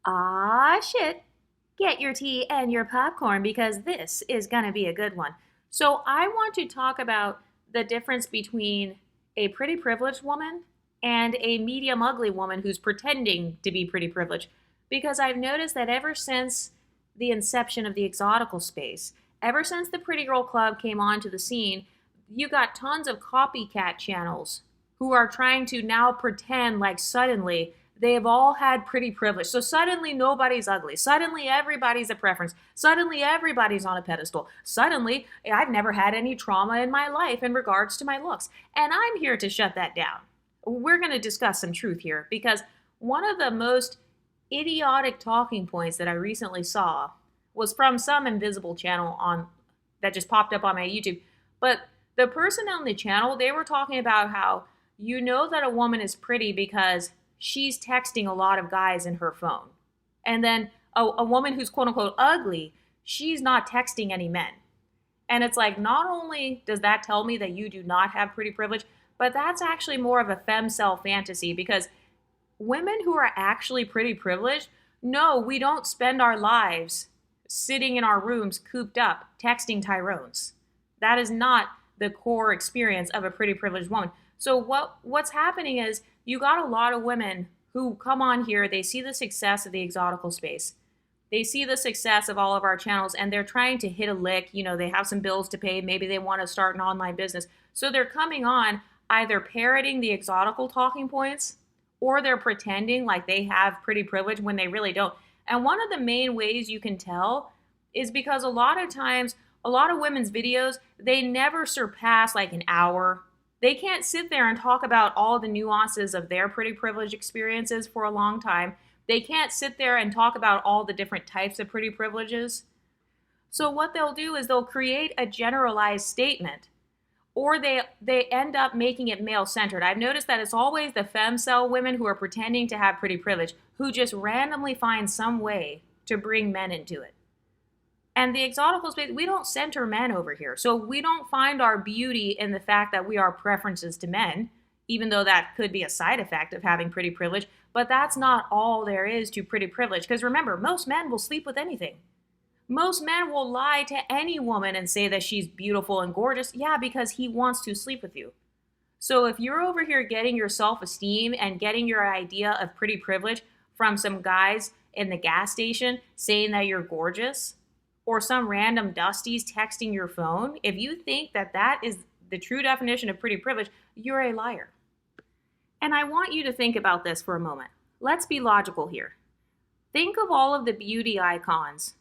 Ah, shit. Get your tea and your popcorn because this is going to be a good one. So, I want to talk about the difference between a pretty privileged woman and a medium ugly woman who's pretending to be pretty privileged. Because I've noticed that ever since the inception of the exotical space, ever since the Pretty Girl Club came onto the scene, you got tons of copycat channels who are trying to now pretend like suddenly they've all had pretty privilege. So suddenly nobody's ugly. Suddenly everybody's a preference. Suddenly everybody's on a pedestal. Suddenly I've never had any trauma in my life in regards to my looks. And I'm here to shut that down. We're going to discuss some truth here because one of the most idiotic talking points that I recently saw was from some invisible channel on that just popped up on my YouTube. But the person on the channel, they were talking about how you know that a woman is pretty because she's texting a lot of guys in her phone. And then a woman who's quote unquote ugly, she's not texting any men. And it's like, not only does that tell me that you do not have pretty privilege, but that's actually more of a femcel fantasy because women who are actually pretty privileged, no, we don't spend our lives sitting in our rooms cooped up texting Tyrones. That is not the core experience of a pretty privileged woman. So what's happening is you got a lot of women who come on here, they see the success of the exotical space. They see the success of all of our channels and they're trying to hit a lick. You know, they have some bills to pay. Maybe they want to start an online business. So they're coming on either parroting the exotical talking points or they're pretending like they have pretty privilege when they really don't. And one of the main ways you can tell is because a lot of times, a lot of women's videos, they never surpass like an hour. They can't sit there and talk about all the nuances of their pretty privileged experiences for a long time. They can't sit there and talk about all the different types of pretty privileges. So what they'll do is they'll create a generalized statement or they end up making it male centered. I've noticed that it's always the femcel women who are pretending to have pretty privilege who just randomly find some way to bring men into it. And the exotical space, we don't center men over here. So we don't find our beauty in the fact that we are preferences to men, even though that could be a side effect of having pretty privilege. But that's not all there is to pretty privilege. Because remember, most men will sleep with anything. Most men will lie to any woman and say that she's beautiful and gorgeous. Yeah, because he wants to sleep with you. So if you're over here getting your self-esteem and getting your idea of pretty privilege from some guys in the gas station saying that you're gorgeous, or some random dusties texting your phone, if you think that that is the true definition of pretty privilege, you're a liar. And I want you to think about this for a moment. Let's be logical here. Think of all of the beauty icons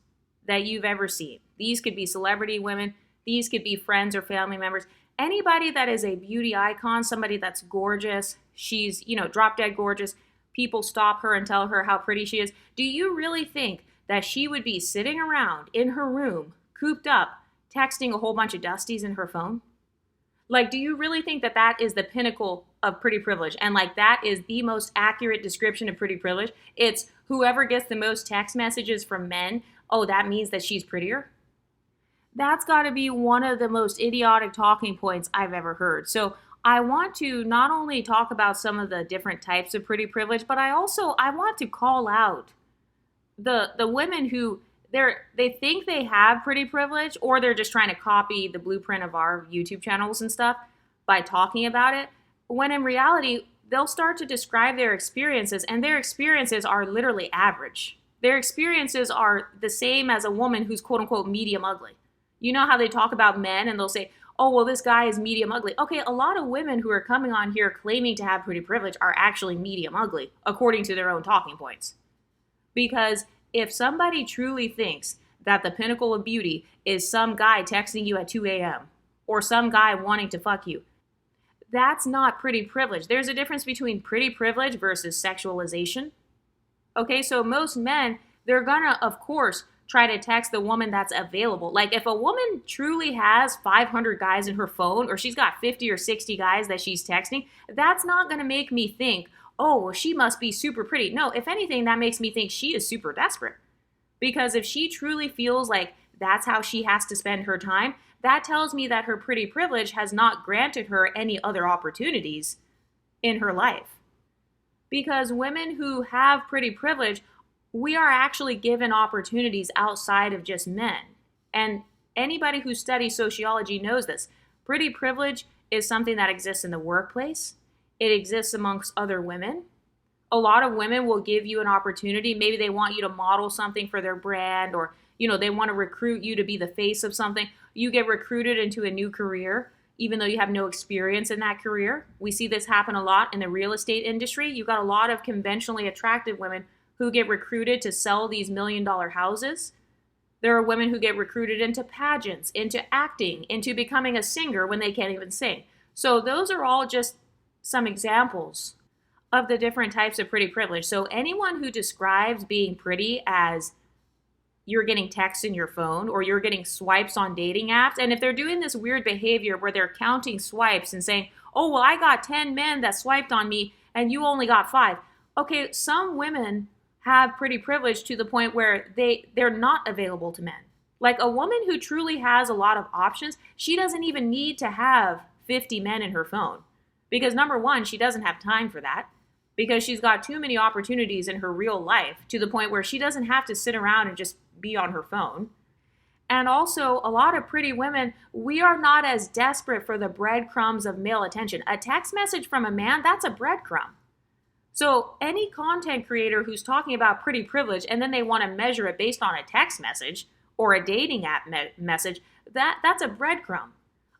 that you've ever seen. These could be celebrity women, these could be friends or family members. Anybody that is a beauty icon, somebody that's gorgeous, she's, drop dead gorgeous, people stop her and tell her how pretty she is. Do you really think that she would be sitting around in her room, cooped up, texting a whole bunch of dusties in her phone? Like, do you really think that that is the pinnacle of pretty privilege? And like, that is the most accurate description of pretty privilege? It's whoever gets the most text messages from men, oh, that means that she's prettier? That's got to be one of the most idiotic talking points I've ever heard. So I want to not only talk about some of the different types of pretty privilege, but I want to call out the women who they think they have pretty privilege, or they're just trying to copy the blueprint of our YouTube channels and stuff by talking about it, when in reality they'll start to describe their experiences, and their experiences are literally average. Their experiences are the same as a woman who's quote unquote medium ugly. You know how they talk about men and they'll say, oh, well, this guy is medium ugly. Okay, a lot of women who are coming on here claiming to have pretty privilege are actually medium ugly, according to their own talking points. Because if somebody truly thinks that the pinnacle of beauty is some guy texting you at 2 a.m. or some guy wanting to fuck you, that's not pretty privilege. There's a difference between pretty privilege versus sexualization. Okay, so most men, they're gonna, of course, try to text the woman that's available. Like if a woman truly has 500 guys in her phone, or she's got 50 or 60 guys that she's texting, that's not gonna make me think, oh, well, she must be super pretty. No, if anything, that makes me think she is super desperate. Because if she truly feels like that's how she has to spend her time, that tells me that her pretty privilege has not granted her any other opportunities in her life. Because women who have pretty privilege we are actually given opportunities outside of just men. And anybody who studies sociology knows this. Pretty privilege is something that exists in the workplace. It exists amongst other women. A lot of women will give you an opportunity. Maybe they want you to model something for their brand, or they want to recruit you to be the face of something. You get recruited into a new career even though you have no experience in that career. We see this happen a lot in the real estate industry. You've got a lot of conventionally attractive women who get recruited to sell these $1 million houses. There are women who get recruited into pageants, into acting, into becoming a singer when they can't even sing. So those are all just some examples of the different types of pretty privilege. So anyone who describes being pretty as you're getting texts in your phone or you're getting swipes on dating apps, and if they're doing this weird behavior where they're counting swipes and saying, oh, well, I got 10 men that swiped on me and you only got 5. Okay, some women have pretty privilege to the point where they're not available to men. Like a woman who truly has a lot of options, she doesn't even need to have 50 men in her phone. Because number one, she doesn't have time for that, because she's got too many opportunities in her real life to the point where she doesn't have to sit around and just be on her phone. And also, a lot of pretty women, we are not as desperate for the breadcrumbs of male attention. A text message from a man, that's a breadcrumb. So any content creator who's talking about pretty privilege and then they want to measure it based on a text message or a dating app message, that's a breadcrumb.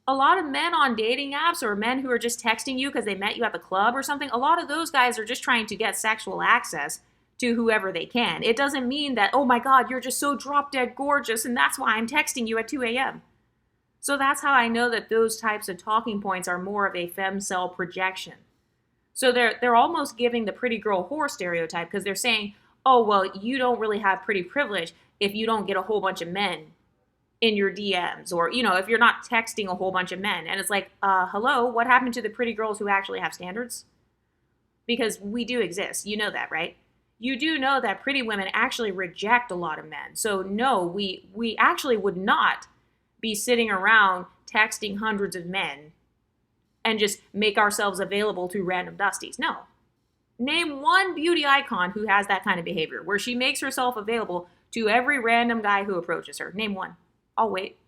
A lot of men on dating apps, or men who are just texting you because they met you at the club or something, a lot of those guys are just trying to get sexual access to whoever they can. It doesn't mean that, oh my God, you're just so drop dead gorgeous and that's why I'm texting you at 2 a.m. So that's how I know that those types of talking points are more of a femcel projection. So they're almost giving the pretty girl whore stereotype, because they're saying, oh, well, you don't really have pretty privilege if you don't get a whole bunch of men in your DMs, or, if you're not texting a whole bunch of men. And it's like, hello, what happened to the pretty girls who actually have standards? Because we do exist. You know that, right? You do know that pretty women actually reject a lot of men. So no, we actually would not be sitting around texting hundreds of men and just make ourselves available to random dusties. No. Name one beauty icon who has that kind of behavior, where she makes herself available to every random guy who approaches her. Name one. I'll wait.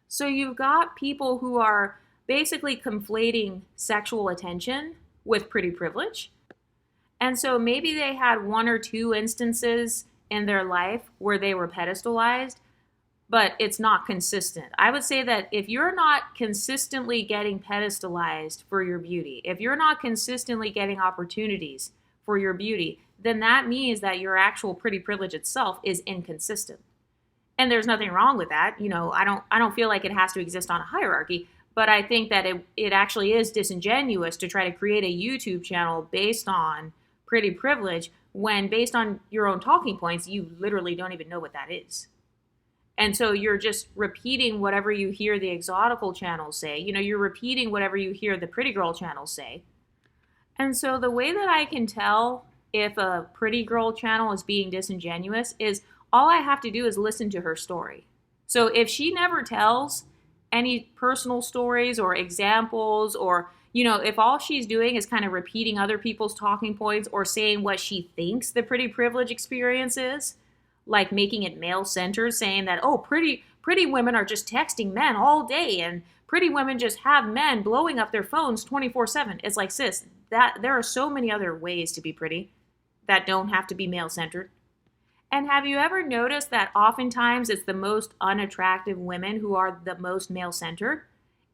So you've got people who are basically conflating sexual attention with pretty privilege. And so maybe they had 1 or 2 instances in their life where they were pedestalized, but it's not consistent. I would say that if you're not consistently getting pedestalized for your beauty, if you're not consistently getting opportunities for your beauty, then that means that your actual pretty privilege itself is inconsistent. And there's nothing wrong with that. I don't feel like it has to exist on a hierarchy, but I think that it actually is disingenuous to try to create a YouTube channel based on pretty privilege when, based on your own talking points, you literally don't even know what that is. And so you're just repeating whatever you hear the Exotical channels say. You're repeating whatever you hear the pretty girl channels say. And so the way that I can tell if a pretty girl channel is being disingenuous is all I have to do is listen to her story. So if she never tells any personal stories or examples, or, if all she's doing is kind of repeating other people's talking points or saying what she thinks the pretty privilege experience is, like making it male-centered, saying that, oh, pretty women are just texting men all day and pretty women just have men blowing up their phones 24/7. It's like, sis, that there are so many other ways to be pretty that don't have to be male-centered. And have you ever noticed that oftentimes it's the most unattractive women who are the most male-centered?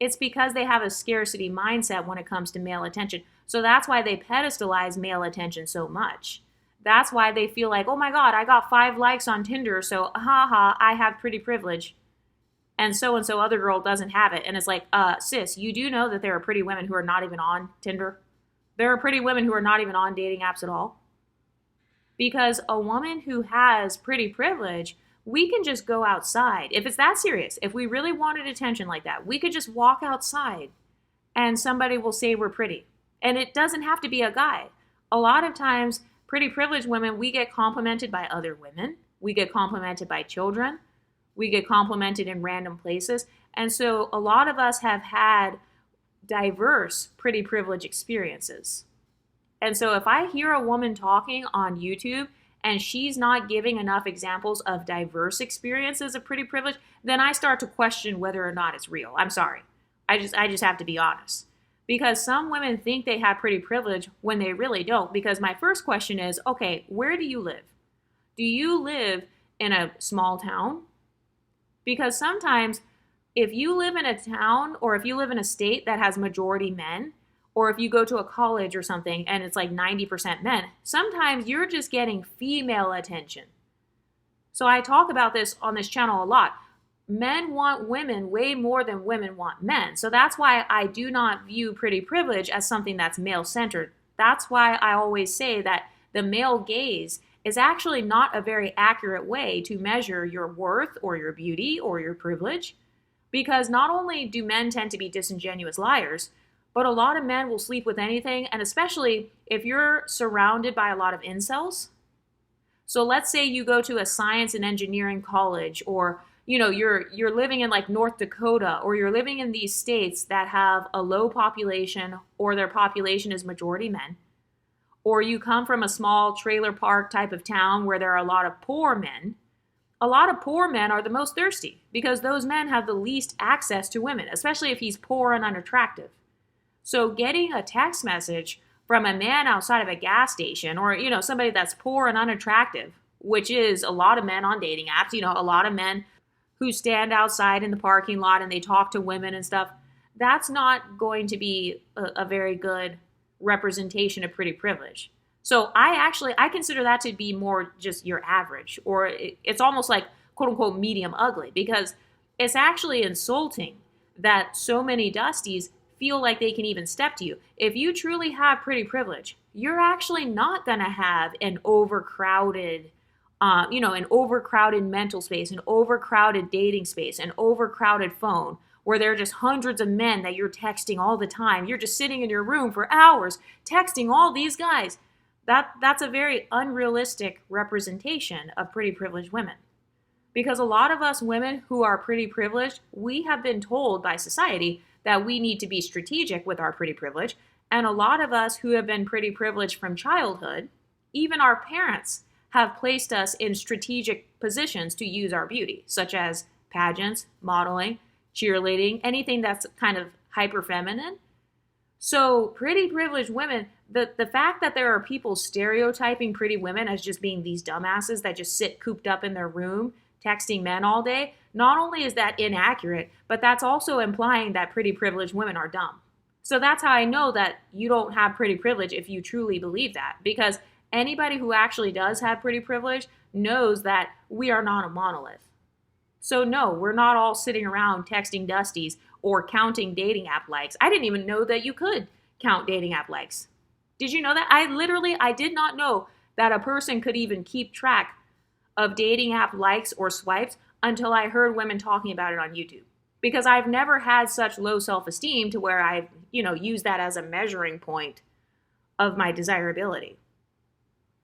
It's because they have a scarcity mindset when it comes to male attention. So that's why they pedestalize male attention so much. That's why they feel like, oh my God, I got 5 likes on Tinder, so haha, I have pretty privilege. And so other girl doesn't have it. And it's like, sis, you do know that there are pretty women who are not even on Tinder? There are pretty women who are not even on dating apps at all. Because a woman who has pretty privilege, we can just go outside. If it's that serious, if we really wanted attention like that, we could just walk outside and somebody will say we're pretty. And it doesn't have to be a guy. A lot of times, pretty privileged women, we get complimented by other women. We get complimented by children. We get complimented in random places. And so a lot of us have had diverse pretty privilege experiences. And so if I hear a woman talking on YouTube and she's not giving enough examples of diverse experiences of pretty privilege, then I start to question whether or not it's real. I'm sorry. I just have to be honest. Because some women think they have pretty privilege when they really don't. Because my first question is, okay, where do you live? Do you live in a small town? Because sometimes if you live in a town or if you live in a state that has majority men, or if you go to a college or something and it's like 90% men, sometimes you're just getting female attention. So I talk about this on this channel a lot. Men want women way more than women want men. So that's why I do not view pretty privilege as something that's male-centered. That's why I always say that the male gaze is actually not a very accurate way to measure your worth or your beauty or your privilege. Because not only do men tend to be disingenuous liars, but a lot of men will sleep with anything, and especially if you're surrounded by a lot of incels. So let's say you go to a science and engineering college, or you're living in like North Dakota, or you're living in these states that have a low population or their population is majority men, or you come from a small trailer park type of town where there are a lot of poor men. A lot of poor men are the most thirsty because those men have the least access to women, especially if he's poor and unattractive. So getting a text message from a man outside of a gas station, or somebody that's poor and unattractive, which is a lot of men on dating apps, a lot of men who stand outside in the parking lot and they talk to women and stuff, that's not going to be a very good representation of pretty privilege. So I consider that to be more just your average, or it's almost like quote unquote medium ugly, because it's actually insulting that so many Dusties feel like they can even step to you. If you truly have pretty privilege, you're actually not going to have an overcrowded, an overcrowded mental space, an overcrowded dating space, an overcrowded phone where there are just hundreds of men that you're texting all the time. You're just sitting in your room for hours texting all these guys. That's a very unrealistic representation of pretty privileged women. Because a lot of us women who are pretty privileged, we have been told by society that we need to be strategic with our pretty privilege. And a lot of us who have been pretty privileged from childhood, even our parents, have placed us in strategic positions to use our beauty, such as pageants, modeling, cheerleading, anything that's kind of hyper feminine. So pretty privileged women, the fact that there are people stereotyping pretty women as just being these dumbasses that just sit cooped up in their room texting men all day, not only is that inaccurate, but that's also implying that pretty privileged women are dumb. So that's how I know that you don't have pretty privilege if you truly believe that, because anybody who actually does have pretty privilege knows that we are not a monolith. So no, we're not all sitting around texting Dusties or counting dating app likes. I didn't even know that you could count dating app likes. Did you know that? I did not know that a person could even keep track of dating app likes or swipes until I heard women talking about it on YouTube. Because I've never had such low self-esteem to where I've, used that as a measuring point of my desirability.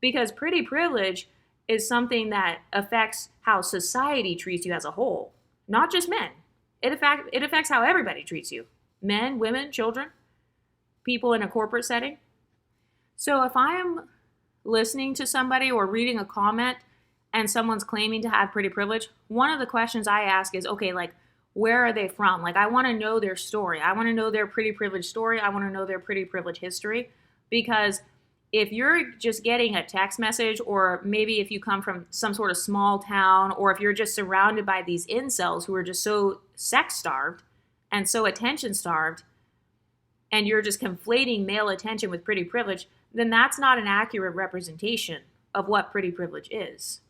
Because pretty privilege is something that affects how society treats you as a whole, not just men. It affects how everybody treats you. Men, women, children, people in a corporate setting. So if I am listening to somebody or reading a comment and someone's claiming to have pretty privilege, one of the questions I ask is, okay, like, where are they from? Like, I want to know their story. I want to know their pretty privilege story. I want to know their pretty privilege history. Because if you're just getting a text message, or maybe if you come from some sort of small town, or if you're just surrounded by these incels who are just so sex starved and so attention starved, and you're just conflating male attention with pretty privilege, then that's not an accurate representation of what pretty privilege is.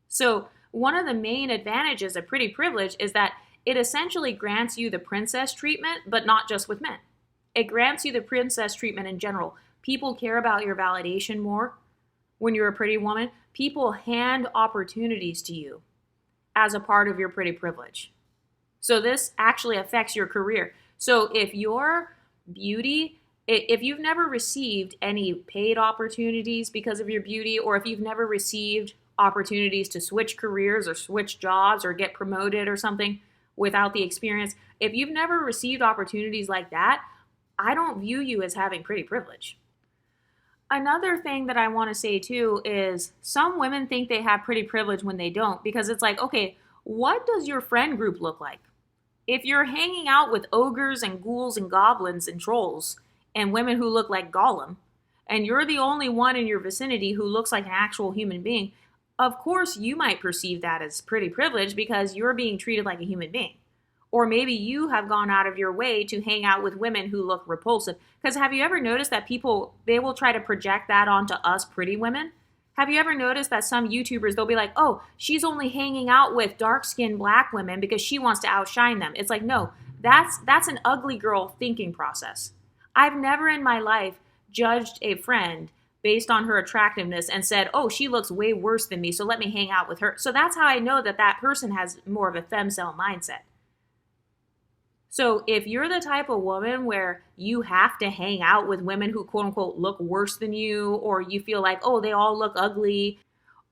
So one of the main advantages of pretty privilege is that it essentially grants you the princess treatment, but not just with men. It grants you the princess treatment in general. People care about your validation more when you're a pretty woman. People hand opportunities to you as a part of your pretty privilege. So this actually affects your career. So if your beauty, if you've never received any paid opportunities because of your beauty, or if you've never received opportunities to switch careers or switch jobs or get promoted or something without the experience, if you've never received opportunities like that, I don't view you as having pretty privilege. Another thing that I want to say too is some women think they have pretty privilege when they don't, because it's like, okay, what does your friend group look like? If you're hanging out with ogres and ghouls and goblins and trolls and women who look like Gollum, and you're the only one in your vicinity who looks like an actual human being, of course you might perceive that as pretty privilege because you're being treated like a human being. Or maybe you have gone out of your way to hang out with women who look repulsive. Because have you ever noticed that people, they will try to project that onto us pretty women? Have you ever noticed that some YouTubers, they'll be like, oh, she's only hanging out with dark-skinned black women because she wants to outshine them. It's like, no, that's an ugly girl thinking process. I've never in my life judged a friend based on her attractiveness and said, oh, she looks way worse than me, so let me hang out with her. So that's how I know that that person has more of a femcel mindset. So if you're the type of woman where you have to hang out with women who quote unquote look worse than you, or you feel like, oh, they all look ugly,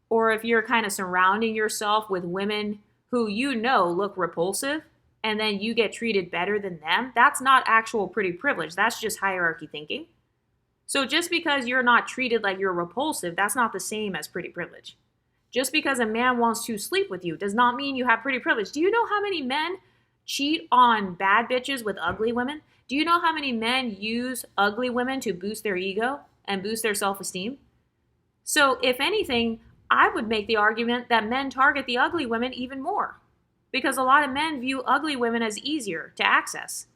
or if you're kind of surrounding yourself with women who you know look repulsive and then you get treated better than them, that's not actual pretty privilege. That's just hierarchy thinking. So just because you're not treated like you're repulsive, that's not the same as pretty privilege. Just because a man wants to sleep with you does not mean you have pretty privilege. Do you know how many men cheat on bad bitches with ugly women? Do you know how many men use ugly women to boost their ego and boost their self-esteem? So if anything, I would make the argument that men target the ugly women even more because a lot of men view ugly women as easier to access.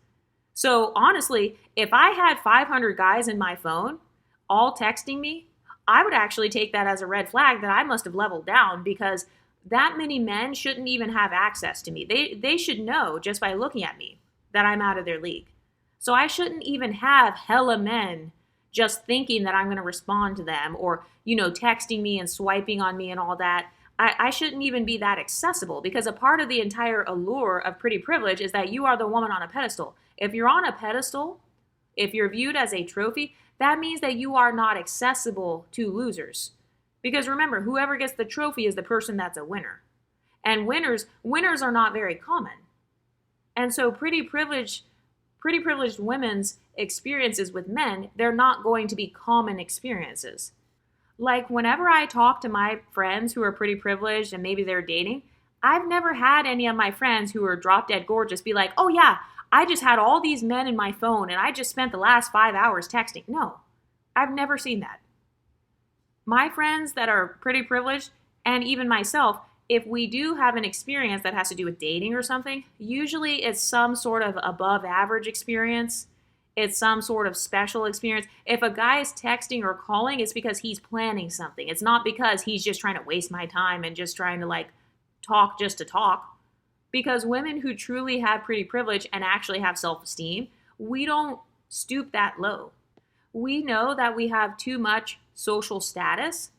So honestly, if I had 500 guys in my phone all texting me, I would actually take that as a red flag that I must have leveled down, because that many men shouldn't even have access to me. They should know just by looking at me that I'm out of their league. So I shouldn't even have hella men just thinking that I'm going to respond to them, or, texting me and swiping on me and all that. I shouldn't even be that accessible, because a part of the entire allure of pretty privilege is that you are the woman on a pedestal. If you're on a pedestal, if you're viewed as a trophy, that means that you are not accessible to losers. Because remember, whoever gets the trophy is the person that's a winner. And winners are not very common. And so pretty privileged women's experiences with men, they're not going to be common experiences. Like whenever I talk to my friends who are pretty privileged and maybe they're dating, I've never had any of my friends who are drop dead gorgeous be like, oh yeah, I just had all these men in my phone and I just spent the last 5 hours texting. No, I've never seen that. My friends that are pretty privileged, and even myself, if we do have an experience that has to do with dating or something, usually it's some sort of above average experience. It's some sort of special experience. If a guy is texting or calling, it's because he's planning something. It's not because he's just trying to waste my time and just trying to talk just to talk. Because women who truly have pretty privilege and actually have self-esteem, we don't stoop that low. We know that we have too much social status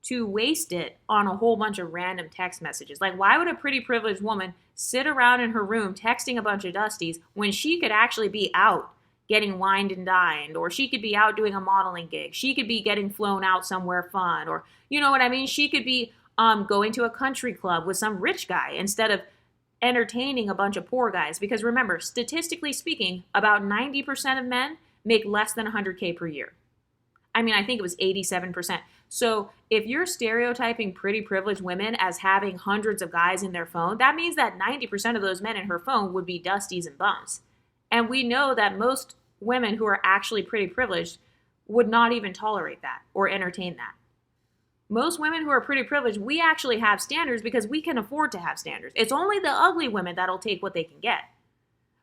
to waste it on a whole bunch of random text messages. Like, why would a pretty privileged woman sit around in her room texting a bunch of dusties when she could actually be out getting wined and dined, or she could be out doing a modeling gig, she could be getting flown out somewhere fun, or you know what I mean? She could be going to a country club with some rich guy instead of entertaining a bunch of poor guys. Because remember, statistically speaking, about 90% of men make less than 100K per year. I mean, I think it was 87%. So if you're stereotyping pretty privileged women as having hundreds of guys in their phone, that means that 90% of those men in her phone would be dusties and bums. And we know that most women who are actually pretty privileged would not even tolerate that or entertain that. Most women who are pretty privileged, we actually have standards because we can afford to have standards. It's only the ugly women that'll take what they can get.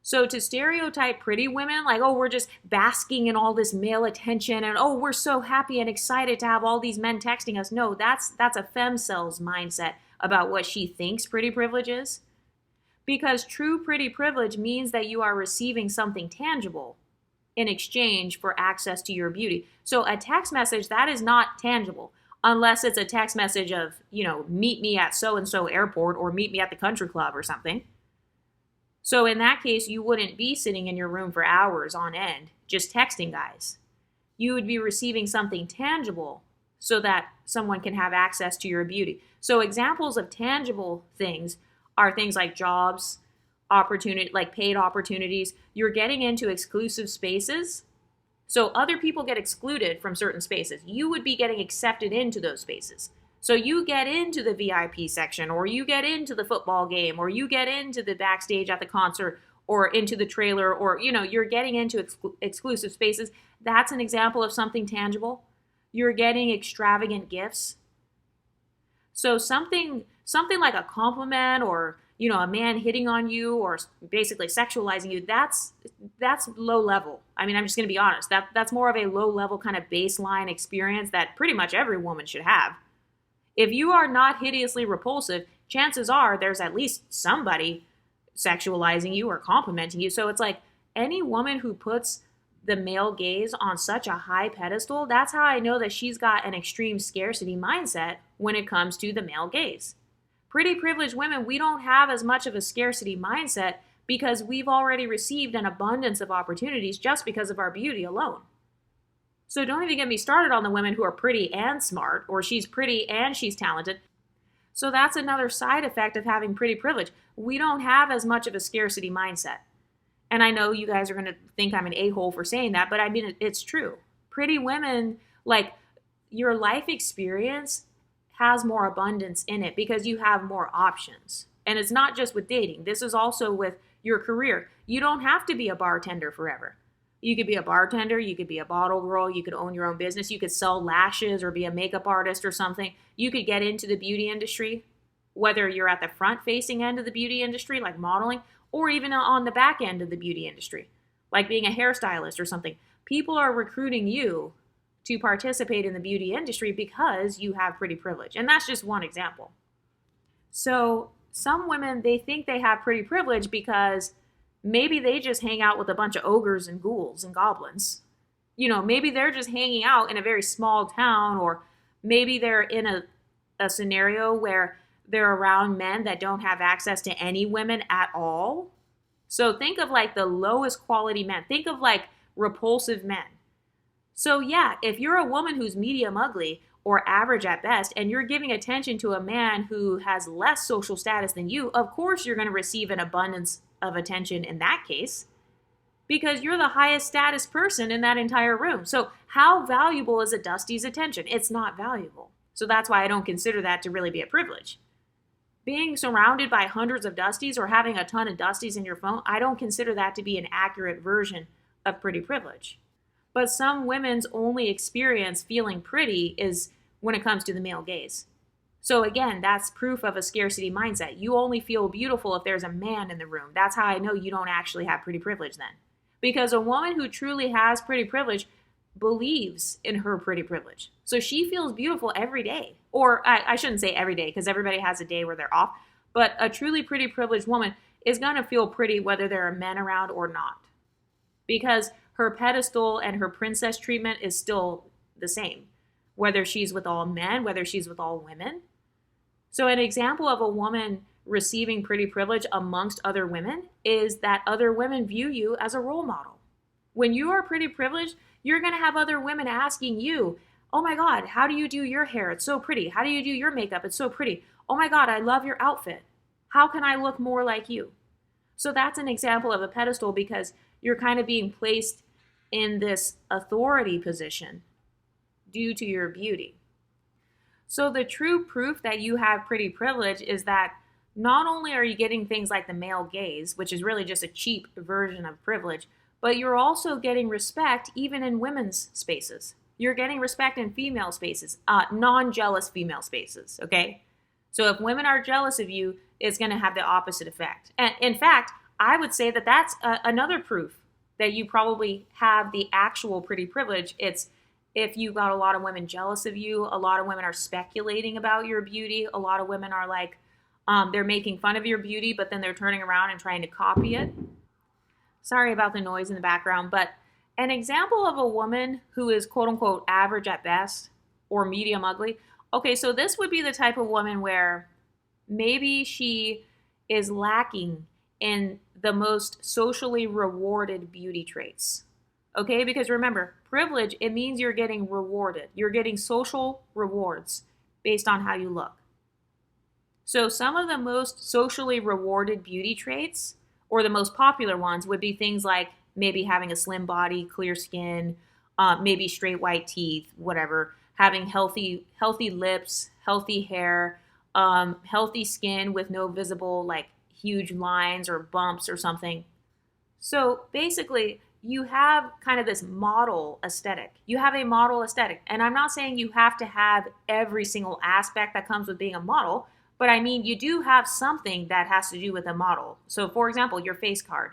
So to stereotype pretty women like, oh, we're just basking in all this male attention and oh, we're so happy and excited to have all these men texting us. No, that's a femcel's mindset about what she thinks pretty privilege is. Because true pretty privilege means that you are receiving something tangible in exchange for access to your beauty. So a text message, that is not tangible unless it's a text message of, meet me at so-and-so airport or meet me at the country club or something. So in that case, you wouldn't be sitting in your room for hours on end just texting guys. You would be receiving something tangible so that someone can have access to your beauty. So examples of tangible things are things like jobs, opportunity, like paid opportunities. You're getting into exclusive spaces So other people get excluded from certain spaces. You would be getting accepted into those spaces. So you get into the VIP section, or you get into the football game, or you get into the backstage at the concert, or into the trailer, or you're getting into exclusive spaces. That's an example of something tangible. You're getting extravagant gifts. So something like a compliment, or a man hitting on you or basically sexualizing you, that's low level. I mean, I'm just going to be honest. That's more of a low level kind of baseline experience that pretty much every woman should have. If you are not hideously repulsive, chances are there's at least somebody sexualizing you or complimenting you. So it's like any woman who puts the male gaze on such a high pedestal, that's how I know that she's got an extreme scarcity mindset when it comes to the male gaze. Pretty privileged women, we don't have as much of a scarcity mindset because we've already received an abundance of opportunities just because of our beauty alone. So don't even get me started on the women who are pretty and smart, or she's pretty and she's talented. So that's another side effect of having pretty privilege. We don't have as much of a scarcity mindset. And I know you guys are going to think I'm an a-hole for saying that, but I mean, it's true. Pretty women, like, your life experience has more abundance in it because you have more options. And it's not just with dating. This is also with your career. You don't have to be a bartender forever. You could be a bartender, you could be a bottle girl, you could own your own business, you could sell lashes or be a makeup artist or something. You could get into the beauty industry, whether you're at the front facing end of the beauty industry, like modeling, or even on the back end of the beauty industry, like being a hairstylist or something. People are recruiting you to participate in the beauty industry because you have pretty privilege. And that's just one example. So some women, they think they have pretty privilege because maybe they just hang out with a bunch of ogres and ghouls and goblins. Maybe they're just hanging out in a very small town, or maybe they're in a scenario where they're around men that don't have access to any women at all. So think of like the lowest quality men. Think of like repulsive men. So yeah, if you're a woman who's medium ugly or average at best, and you're giving attention to a man who has less social status than you, of course you're going to receive an abundance of attention in that case, because you're the highest status person in that entire room. So how valuable is a Dusty's attention? It's not valuable. So that's why I don't consider that to really be a privilege. Being surrounded by hundreds of Dusties or having a ton of Dusties in your phone, I don't consider that to be an accurate version of pretty privilege. But some women's only experience feeling pretty is when it comes to the male gaze. So again, that's proof of a scarcity mindset. You only feel beautiful if there's a man in the room. That's how I know you don't actually have pretty privilege then. Because a woman who truly has pretty privilege believes in her pretty privilege. So she feels beautiful every day. Or I shouldn't say every day, because everybody has a day where they're off. But a truly pretty privileged woman is going to feel pretty whether there are men around or not. Because her pedestal and her princess treatment is still the same. Whether she's with all men, whether she's with all women. So an example of a woman receiving pretty privilege amongst other women is that other women view you as a role model. When you are pretty privileged, you're going to have other women asking you, oh my God, how do you do your hair? It's so pretty. How do you do your makeup? It's so pretty. Oh my God, I love your outfit. How can I look more like you? So that's an example of a pedestal because you're kind of being placed in this authority position due to your beauty. So the true proof that you have pretty privilege is that not only are you getting things like the male gaze, which is really just a cheap version of privilege, but you're also getting respect even in women's spaces. You're getting respect in female spaces, non-jealous female spaces, okay? So if women are jealous of you, it's going to have the opposite effect. And in fact, I would say that that's another proof that you probably have the actual pretty privilege. It's if you got a lot of women jealous of you, a lot of women are speculating about your beauty, a lot of women are like, they're making fun of your beauty, but then they're turning around and trying to copy it. Sorry about the noise in the background, but an example of a woman who is quote unquote average at best or medium ugly. Okay, so this would be the type of woman where maybe she is lacking in the most socially rewarded beauty traits. Okay, because remember, privilege, it means you're getting rewarded. You're getting social rewards based on how you look. So some of the most socially rewarded beauty traits, or the most popular ones, would be things like maybe having a slim body, clear skin, maybe straight white teeth, whatever, having healthy lips, healthy hair, healthy skin with no visible like huge lines or bumps or something. So basically, you have kind of this model aesthetic. You have a model aesthetic. And I'm not saying you have to have every single aspect that comes with being a model, but I mean, you do have something that has to do with a model. So, for example, your face card.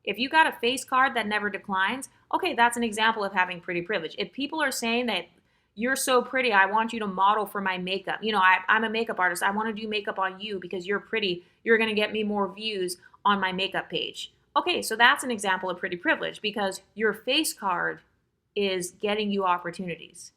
If you got a face card that never declines, okay, that's an example of having pretty privilege. If people are saying that you're so pretty, I want you to model for my makeup. You know, I'm a makeup artist. I want to do makeup on you because you're pretty. You're going to get me more views on my makeup page. Okay, so that's an example of pretty privilege because your face card is getting you opportunities.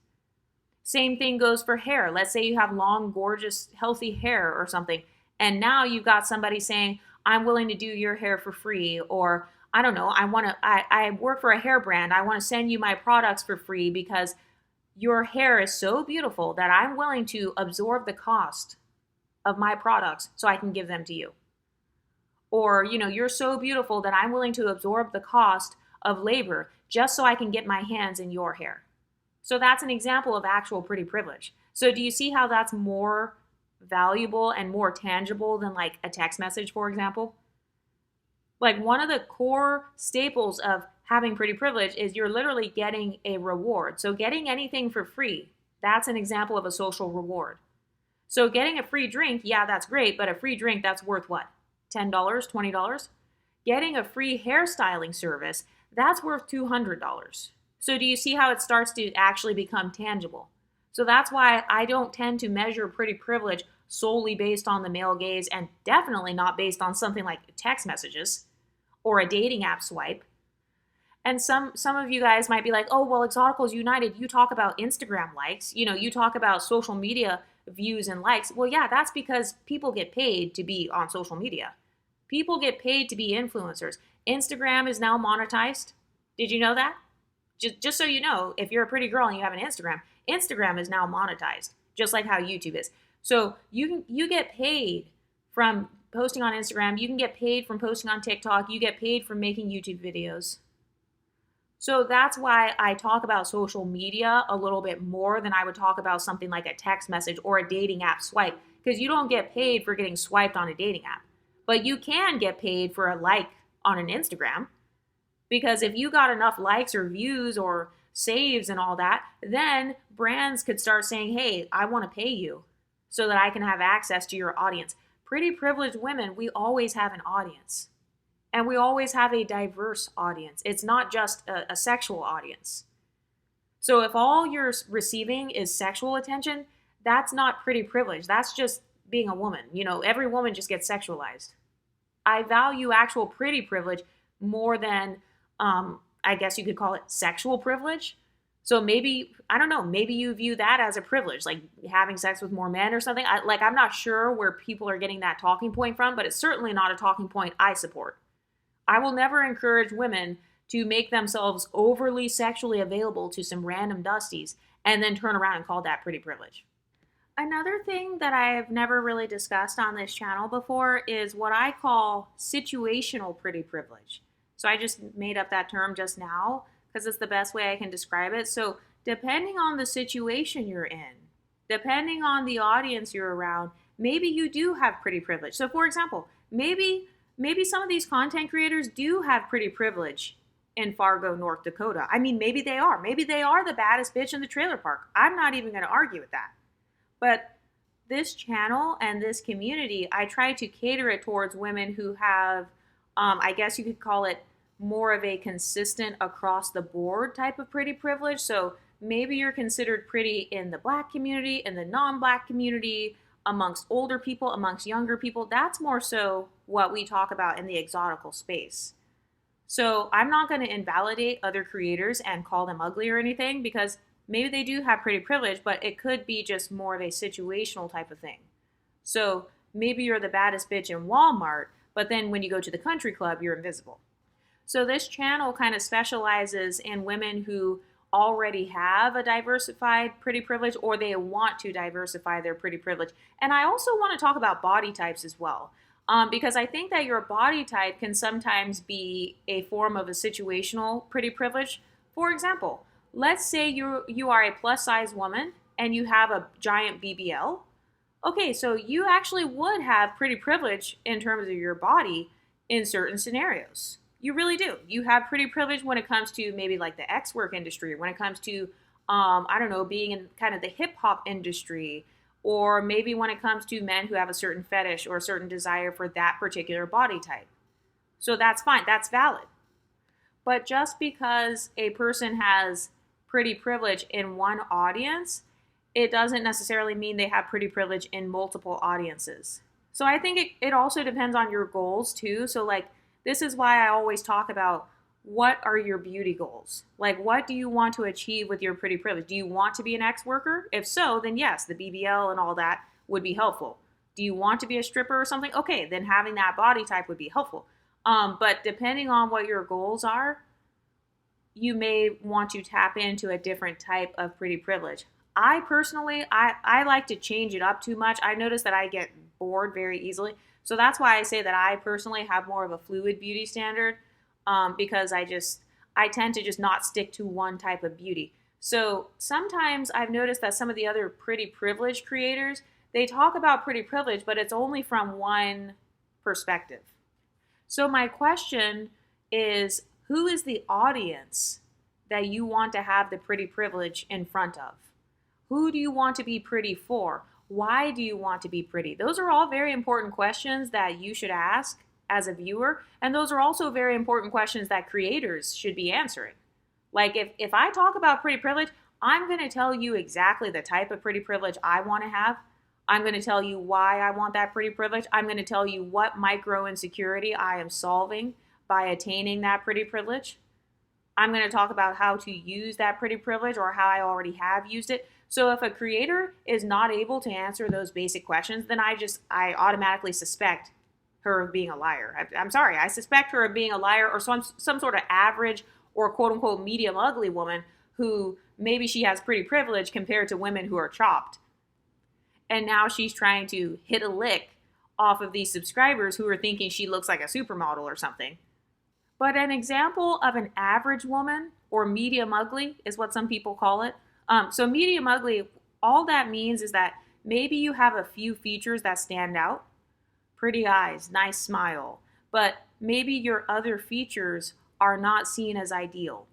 Same thing goes for hair. Let's say you have long, gorgeous, healthy hair or something, and now you've got somebody saying, I'm willing to do your hair for free, or I don't know, I work for a hair brand. I want to send you my products for free because your hair is so beautiful that I'm willing to absorb the cost of my products so I can give them to you. Or, you know, you're so beautiful that I'm willing to absorb the cost of labor just so I can get my hands in your hair. So that's an example of actual pretty privilege. So do you see how that's more valuable and more tangible than like a text message, for example? Like one of the core staples of having pretty privilege is you're literally getting a reward. So getting anything for free, that's an example of a social reward. So getting a free drink, yeah, that's great, but a free drink, that's worth what? $10, $20? Getting a free hairstyling service, that's worth $200. So do you see how it starts to actually become tangible? So that's why I don't tend to measure pretty privilege solely based on the male gaze and definitely not based on something like text messages or a dating app swipe. And some of you guys might be like, oh, well, Exoticals United, you talk about Instagram likes, you know, you talk about social media views and likes. Well, yeah, that's because people get paid to be on social media. People get paid to be influencers. Instagram is now monetized. Did you know that? Just so you know, if you're a pretty girl and you have an Instagram, Instagram is now monetized, just like how YouTube is. So you get paid from posting on Instagram. You can get paid from posting on TikTok. You get paid from making YouTube videos. So that's why I talk about social media a little bit more than I would talk about something like a text message or a dating app swipe, because you don't get paid for getting swiped on a dating app. But you can get paid for a like on an Instagram, because if you got enough likes or views or saves and all that, then brands could start saying, hey, I want to pay you so that I can have access to your audience. Pretty privileged women, we always have an audience. And we always have a diverse audience. It's not just a sexual audience. So if all you're receiving is sexual attention, that's not pretty privilege. That's just being a woman. You know, every woman just gets sexualized. I value actual pretty privilege more than, I guess you could call it sexual privilege. So maybe, I don't know, maybe you view that as a privilege, like having sex with more men or something. I'm not sure where people are getting that talking point from, but it's certainly not a talking point I support. I will never encourage women to make themselves overly sexually available to some random dusties and then turn around and call that pretty privilege. Another thing that I've never really discussed on this channel before is what I call situational pretty privilege. So I just made up that term just now because it's the best way I can describe it. So depending on the situation you're in, depending on the audience you're around, maybe you do have pretty privilege. So for example, maybe some of these content creators do have pretty privilege in Fargo, North Dakota. I mean, maybe they are. Maybe they are the baddest bitch in the trailer park. I'm not even going to argue with that. But this channel and this community, I try to cater it towards women who have, I guess you could call it more of a consistent across the board type of pretty privilege. So maybe you're considered pretty in the Black community, in the non-Black community, amongst older people, amongst younger people. That's more so what we talk about in the exotical space. So I'm not going to invalidate other creators and call them ugly or anything, because maybe they do have pretty privilege, but it could be just more of a situational type of thing. So maybe you're the baddest bitch in Walmart, but then when you go to the country club, you're invisible. So this channel kind of specializes in women who already have a diversified pretty privilege, or they want to diversify their pretty privilege. And I also want to talk about body types as well, because I think that your body type can sometimes be a form of a situational pretty privilege. For example, let's say you are a plus size woman and you have a giant BBL. Okay, so you actually would have pretty privilege in terms of your body in certain scenarios. You really do. You have pretty privilege when it comes to maybe like the X work industry, when it comes to, I don't know, being in kind of the hip hop industry, or maybe when it comes to men who have a certain fetish or a certain desire for that particular body type. So that's fine, that's valid. But just because a person has pretty privilege in one audience, it doesn't necessarily mean they have pretty privilege in multiple audiences. So I think it also depends on your goals too. So, like, this is why I always talk about what are your beauty goals? Like, what do you want to achieve with your pretty privilege? Do you want to be an ex worker? If so, then yes, the BBL and all that would be helpful. Do you want to be a stripper or something? Okay, then having that body type would be helpful. But depending on what your goals are, you may want to tap into a different type of pretty privilege. I personally, I like to change it up too much. I notice that I get bored very easily. So that's why I say that I personally have more of a fluid beauty standard, because I tend to just not stick to one type of beauty. So sometimes I've noticed that some of the other pretty privilege creators, they talk about pretty privilege, but it's only from one perspective. So my question is, who is the audience that you want to have the pretty privilege in front of? Who do you want to be pretty for? Why do you want to be pretty? Those are all very important questions that you should ask as a viewer. And those are also very important questions that creators should be answering. Like, if I talk about pretty privilege, I'm going to tell you exactly the type of pretty privilege I want to have. I'm going to tell you why I want that pretty privilege. I'm going to tell you what micro insecurity I am solving by attaining that pretty privilege. I'm going to talk about how to use that pretty privilege or how I already have used it. So if a creator is not able to answer those basic questions, then I automatically suspect her of being a liar. I'm sorry, I suspect her of being a liar or some sort of average or quote unquote medium ugly woman who maybe she has pretty privilege compared to women who are chopped. And now she's trying to hit a lick off of these subscribers who are thinking she looks like a supermodel or something. But an example of an average woman, or medium ugly is what some people call it. So medium ugly, all that means is that maybe you have a few features that stand out. Pretty eyes, nice smile. But maybe your other features are not seen as ideal.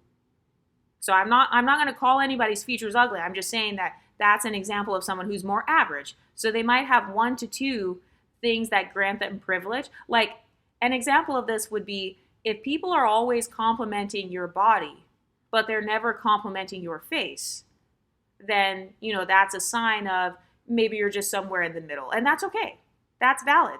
So I'm not going to call anybody's features ugly. I'm just saying that that's an example of someone who's more average. So they might have 1 to 2 things that grant them privilege. Like, an example of this would be if people are always complimenting your body, but they're never complimenting your face, then, that's a sign of maybe you're just somewhere in the middle. And that's okay. That's valid.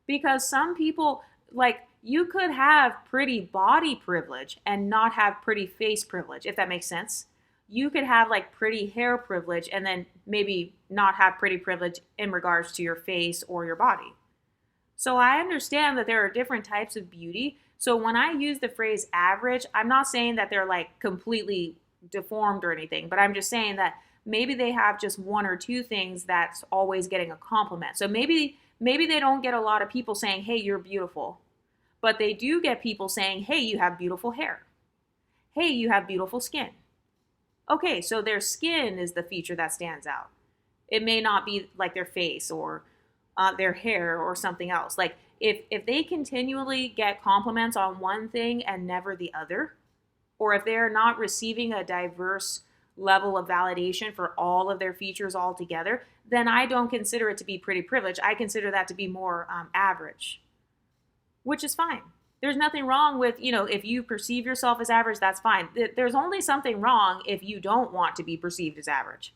Because some people, like, you could have pretty body privilege and not have pretty face privilege, if that makes sense. You could have like pretty hair privilege and then maybe not have pretty privilege in regards to your face or your body. So I understand that there are different types of beauty. So when I use the phrase average, I'm not saying that they're like completely deformed or anything, but I'm just saying that maybe they have just 1 or 2 things that's always getting a compliment. So maybe they don't get a lot of people saying, "Hey, you're beautiful." But they do get people saying, "Hey, you have beautiful hair. Hey, you have beautiful skin." Okay, so their skin is the feature that stands out. It may not be like their face or their hair or something else. Like, if they continually get compliments on one thing and never the other, or if they're not receiving a diverse level of validation for all of their features altogether, then I don't consider it to be pretty privilege. I consider that to be more average, which is fine. There's nothing wrong with, if you perceive yourself as average, that's fine. There's only something wrong if you don't want to be perceived as average.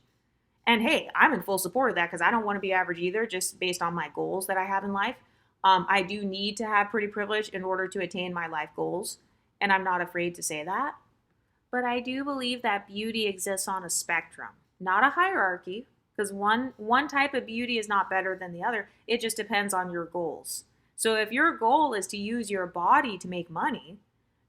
And hey, I'm in full support of that because I don't want to be average either, just based on my goals that I have in life. I do need to have pretty privilege in order to attain my life goals, and I'm not afraid to say that. But I do believe that beauty exists on a spectrum, not a hierarchy, because one type of beauty is not better than the other. It just depends on your goals. So if your goal is to use your body to make money,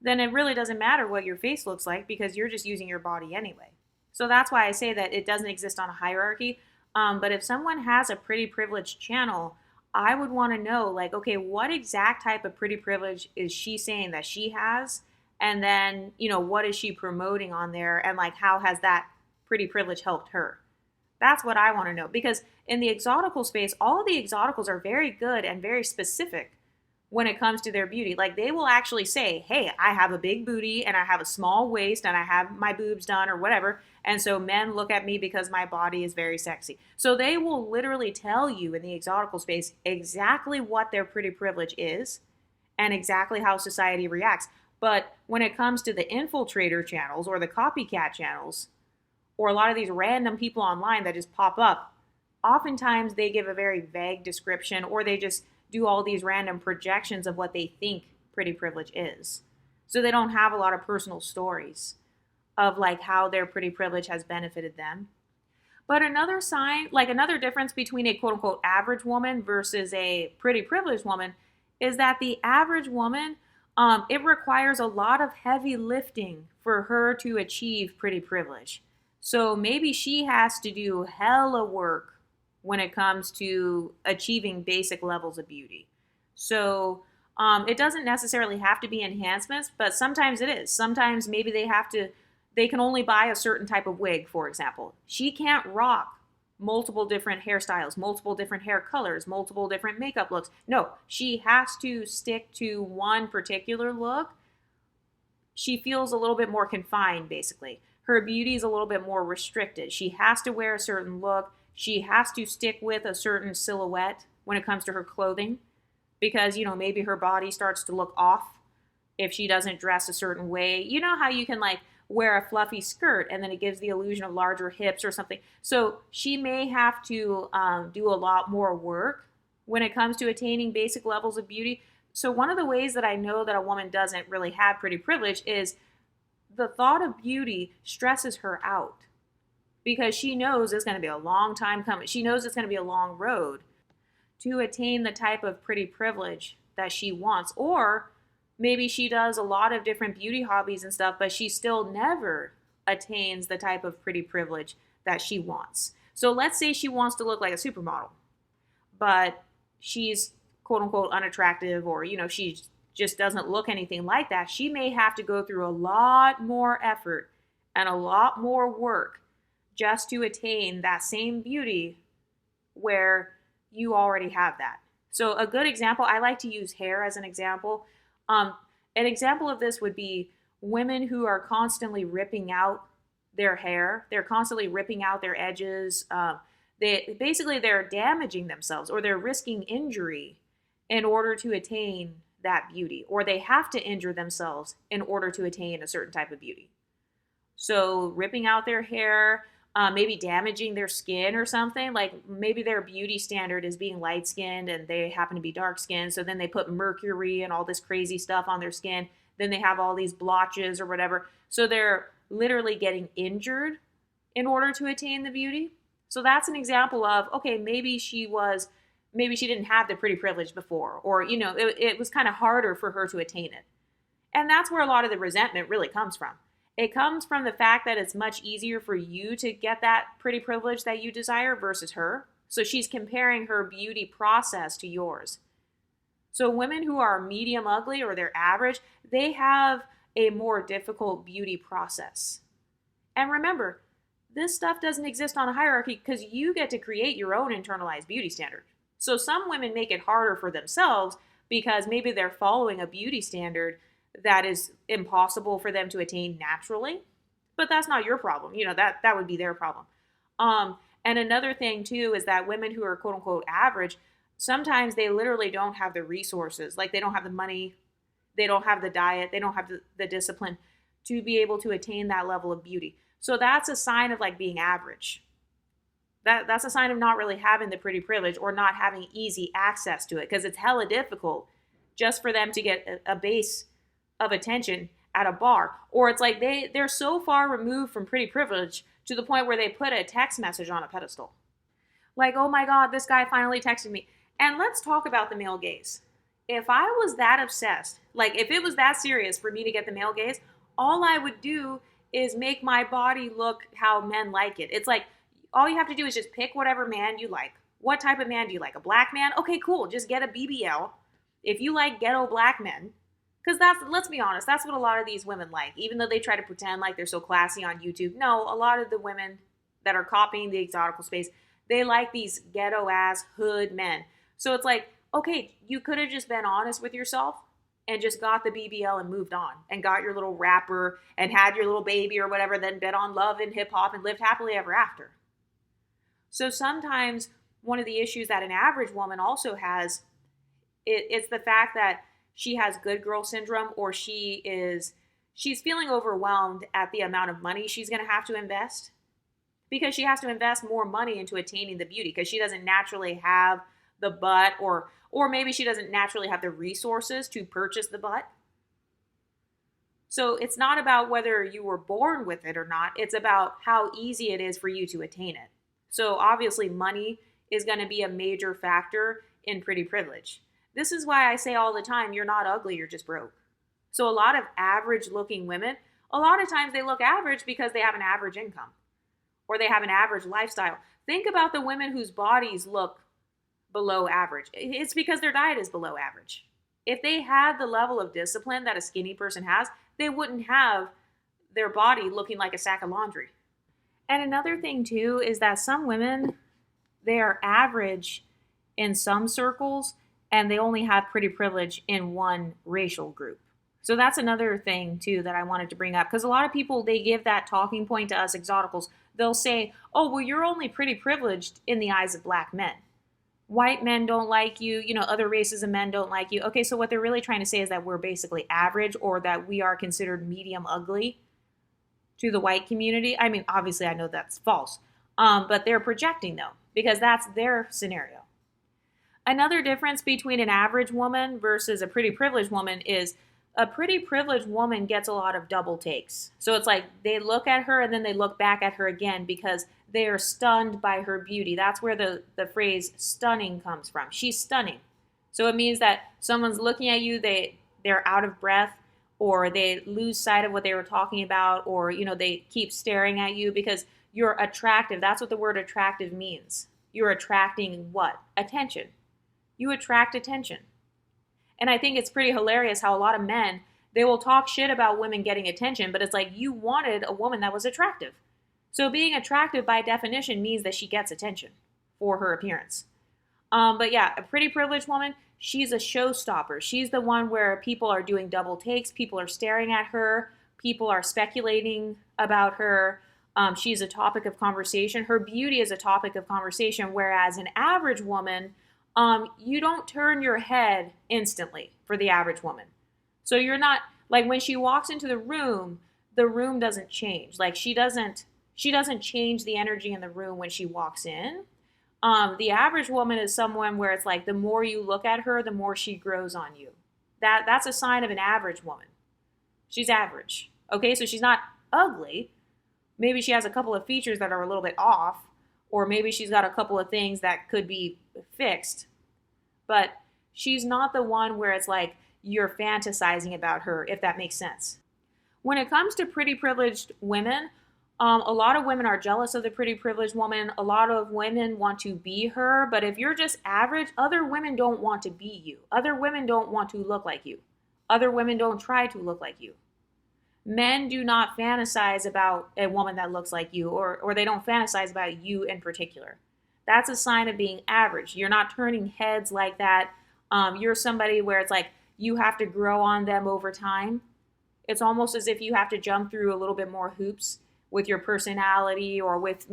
then it really doesn't matter what your face looks like because you're just using your body anyway. So that's why I say that it doesn't exist on a hierarchy. But if someone has a pretty privileged channel, I would want to know, like, okay, what exact type of pretty privilege is she saying that she has And then, what is she promoting on there? And like, how has that pretty privilege helped her? That's what I want to know. Because in the exotical space, all of the exoticals are very good and very specific when it comes to their beauty. Like they will actually say, hey, I have a big booty and I have a small waist and I have my boobs done or whatever. And so men look at me because my body is very sexy. So they will literally tell you in the exotical space exactly what their pretty privilege is and exactly how society reacts. But when it comes to the infiltrator channels or the copycat channels, or a lot of these random people online that just pop up, oftentimes they give a very vague description or they just do all these random projections of what they think pretty privilege is. So they don't have a lot of personal stories of like how their pretty privilege has benefited them. But another sign, like another difference between a quote unquote average woman versus a pretty privileged woman is that the average woman, it requires a lot of heavy lifting for her to achieve pretty privilege. So maybe she has to do hella work when it comes to achieving basic levels of beauty. So it doesn't necessarily have to be enhancements, but sometimes it is. Sometimes maybe they can only buy a certain type of wig, for example. She can't rock multiple different hairstyles, multiple different hair colors, multiple different makeup looks. No, she has to stick to one particular look. She feels a little bit more confined, basically. Her beauty is a little bit more restricted. She has to wear a certain look. She has to stick with a certain silhouette when it comes to her clothing because, maybe her body starts to look off if she doesn't dress a certain way. You know how you can like wear a fluffy skirt and then it gives the illusion of larger hips or something. So she may have to do a lot more work when it comes to attaining basic levels of beauty. So one of the ways that I know that a woman doesn't really have pretty privilege is the thought of beauty stresses her out because she knows it's going to be a long time coming. She knows it's going to be a long road to attain the type of pretty privilege that she wants. Or maybe she does a lot of different beauty hobbies and stuff, but she still never attains the type of pretty privilege that she wants. So let's say she wants to look like a supermodel, but she's quote unquote unattractive, or, she just doesn't look anything like that. She may have to go through a lot more effort and a lot more work just to attain that same beauty where you already have that. So a good example, I like to use hair as an example. An example of this would be women who are constantly ripping out their hair. They're constantly ripping out their edges. They're damaging themselves or they're risking injury in order to attain that beauty, or they have to injure themselves in order to attain a certain type of beauty. So ripping out their hair, maybe damaging their skin or something. Like maybe their beauty standard is being light skinned and they happen to be dark skinned. So then they put mercury and all this crazy stuff on their skin. Then they have all these blotches or whatever. So they're literally getting injured in order to attain the beauty. So that's an example of, okay, maybe she didn't have the pretty privilege before, or, it was kind of harder for her to attain it. And that's where a lot of the resentment really comes from. It comes from the fact that it's much easier for you to get that pretty privilege that you desire versus her. So she's comparing her beauty process to yours. So women who are medium ugly or they're average, they have a more difficult beauty process. And remember, this stuff doesn't exist on a hierarchy because you get to create your own internalized beauty standard. So some women make it harder for themselves because maybe they're following a beauty standard that is impossible for them to attain naturally. But that's not your problem. That would be their problem. And another thing too is that women who are quote unquote average, sometimes they literally don't have the resources. Like they don't have the money, they don't have the diet, they don't have the discipline to be able to attain that level of beauty. So that's a sign of like being average. That's a sign of not really having the pretty privilege or not having easy access to it, because it's hella difficult just for them to get a base of attention at a bar. Or it's like they're so far removed from pretty privilege to the point where they put a text message on a pedestal. Like, oh my God, this guy finally texted me. And let's talk about the male gaze. If I was that obsessed, like if it was that serious for me to get the male gaze, all I would do is make my body look how men like it. It's like, all you have to do is just pick whatever man you like. What type of man do you like? A black man? Okay, cool. Just get a BBL. If you like ghetto black men, Because let's be honest, that's what a lot of these women like. Even though they try to pretend like they're so classy on YouTube, no, a lot of the women that are copying the exotical space, they like these ghetto ass hood men. So it's like, okay, you could have just been honest with yourself and just got the BBL and moved on and got your little rapper and had your little baby or whatever, then bet on love and hip hop and lived happily ever after. So sometimes one of the issues that an average woman also has, it's the fact that she has good girl syndrome, or she's feeling overwhelmed at the amount of money she's going to have to invest, because she has to invest more money into attaining the beauty because she doesn't naturally have the butt, or maybe she doesn't naturally have the resources to purchase the butt. So it's not about whether you were born with it or not. It's about how easy it is for you to attain it. So obviously money is going to be a major factor in pretty privilege. This is why I say all the time, you're not ugly, you're just broke. So a lot of average looking women, a lot of times they look average because they have an average income or they have an average lifestyle. Think about the women whose bodies look below average. It's because their diet is below average. If they had the level of discipline that a skinny person has, they wouldn't have their body looking like a sack of laundry. And another thing too is that some women, they are average in some circles and they only have pretty privilege in one racial group. So that's another thing too that I wanted to bring up, because a lot of people, they give that talking point to us exoticals. They'll say, oh, well, you're only pretty privileged in the eyes of black men. White men don't like you, other races of men don't like you. Okay, so what they're really trying to say is that we're basically average, or that we are considered medium ugly to the white community. I mean, obviously I know that's false, but they're projecting though, because that's their scenario. Another difference between an average woman versus a pretty privileged woman is a pretty privileged woman gets a lot of double takes. So it's like they look at her and then they look back at her again because they are stunned by her beauty. That's where the phrase stunning comes from. She's stunning. So it means that someone's looking at you, they're out of breath, or they lose sight of what they were talking about, or they keep staring at you because you're attractive. That's what the word attractive means. You're attracting what? Attention. You attract attention. And I think it's pretty hilarious how a lot of men, they will talk shit about women getting attention, but it's like you wanted a woman that was attractive. So being attractive by definition means that she gets attention for her appearance. But yeah, a pretty privileged woman, she's a showstopper. She's the one where people are doing double takes, people are staring at her, people are speculating about her. She's a topic of conversation. Her beauty is a topic of conversation, whereas an average woman, you don't turn your head instantly for the average woman. So you're not, like when she walks into the room doesn't change. Like she doesn't change the energy in the room when she walks in. The average woman is someone where it's like the more you look at her, the more she grows on you. That's a sign of an average woman. She's average. Okay, so she's not ugly. Maybe she has a couple of features that are a little bit off, or maybe she's got a couple of things that could be fixed. But she's not the one where it's like you're fantasizing about her, if that makes sense. When it comes to pretty privileged women, a lot of women are jealous of the pretty privileged woman. A lot of women want to be her. But if you're just average, other women don't want to be you. Other women don't want to look like you. Other women don't try to look like you. Men do not fantasize about a woman that looks like you, or they don't fantasize about you in particular. That's a sign of being average. You're not turning heads like that. You're somebody where it's like you have to grow on them over time. It's almost as if you have to jump through a little bit more hoops with your personality or with,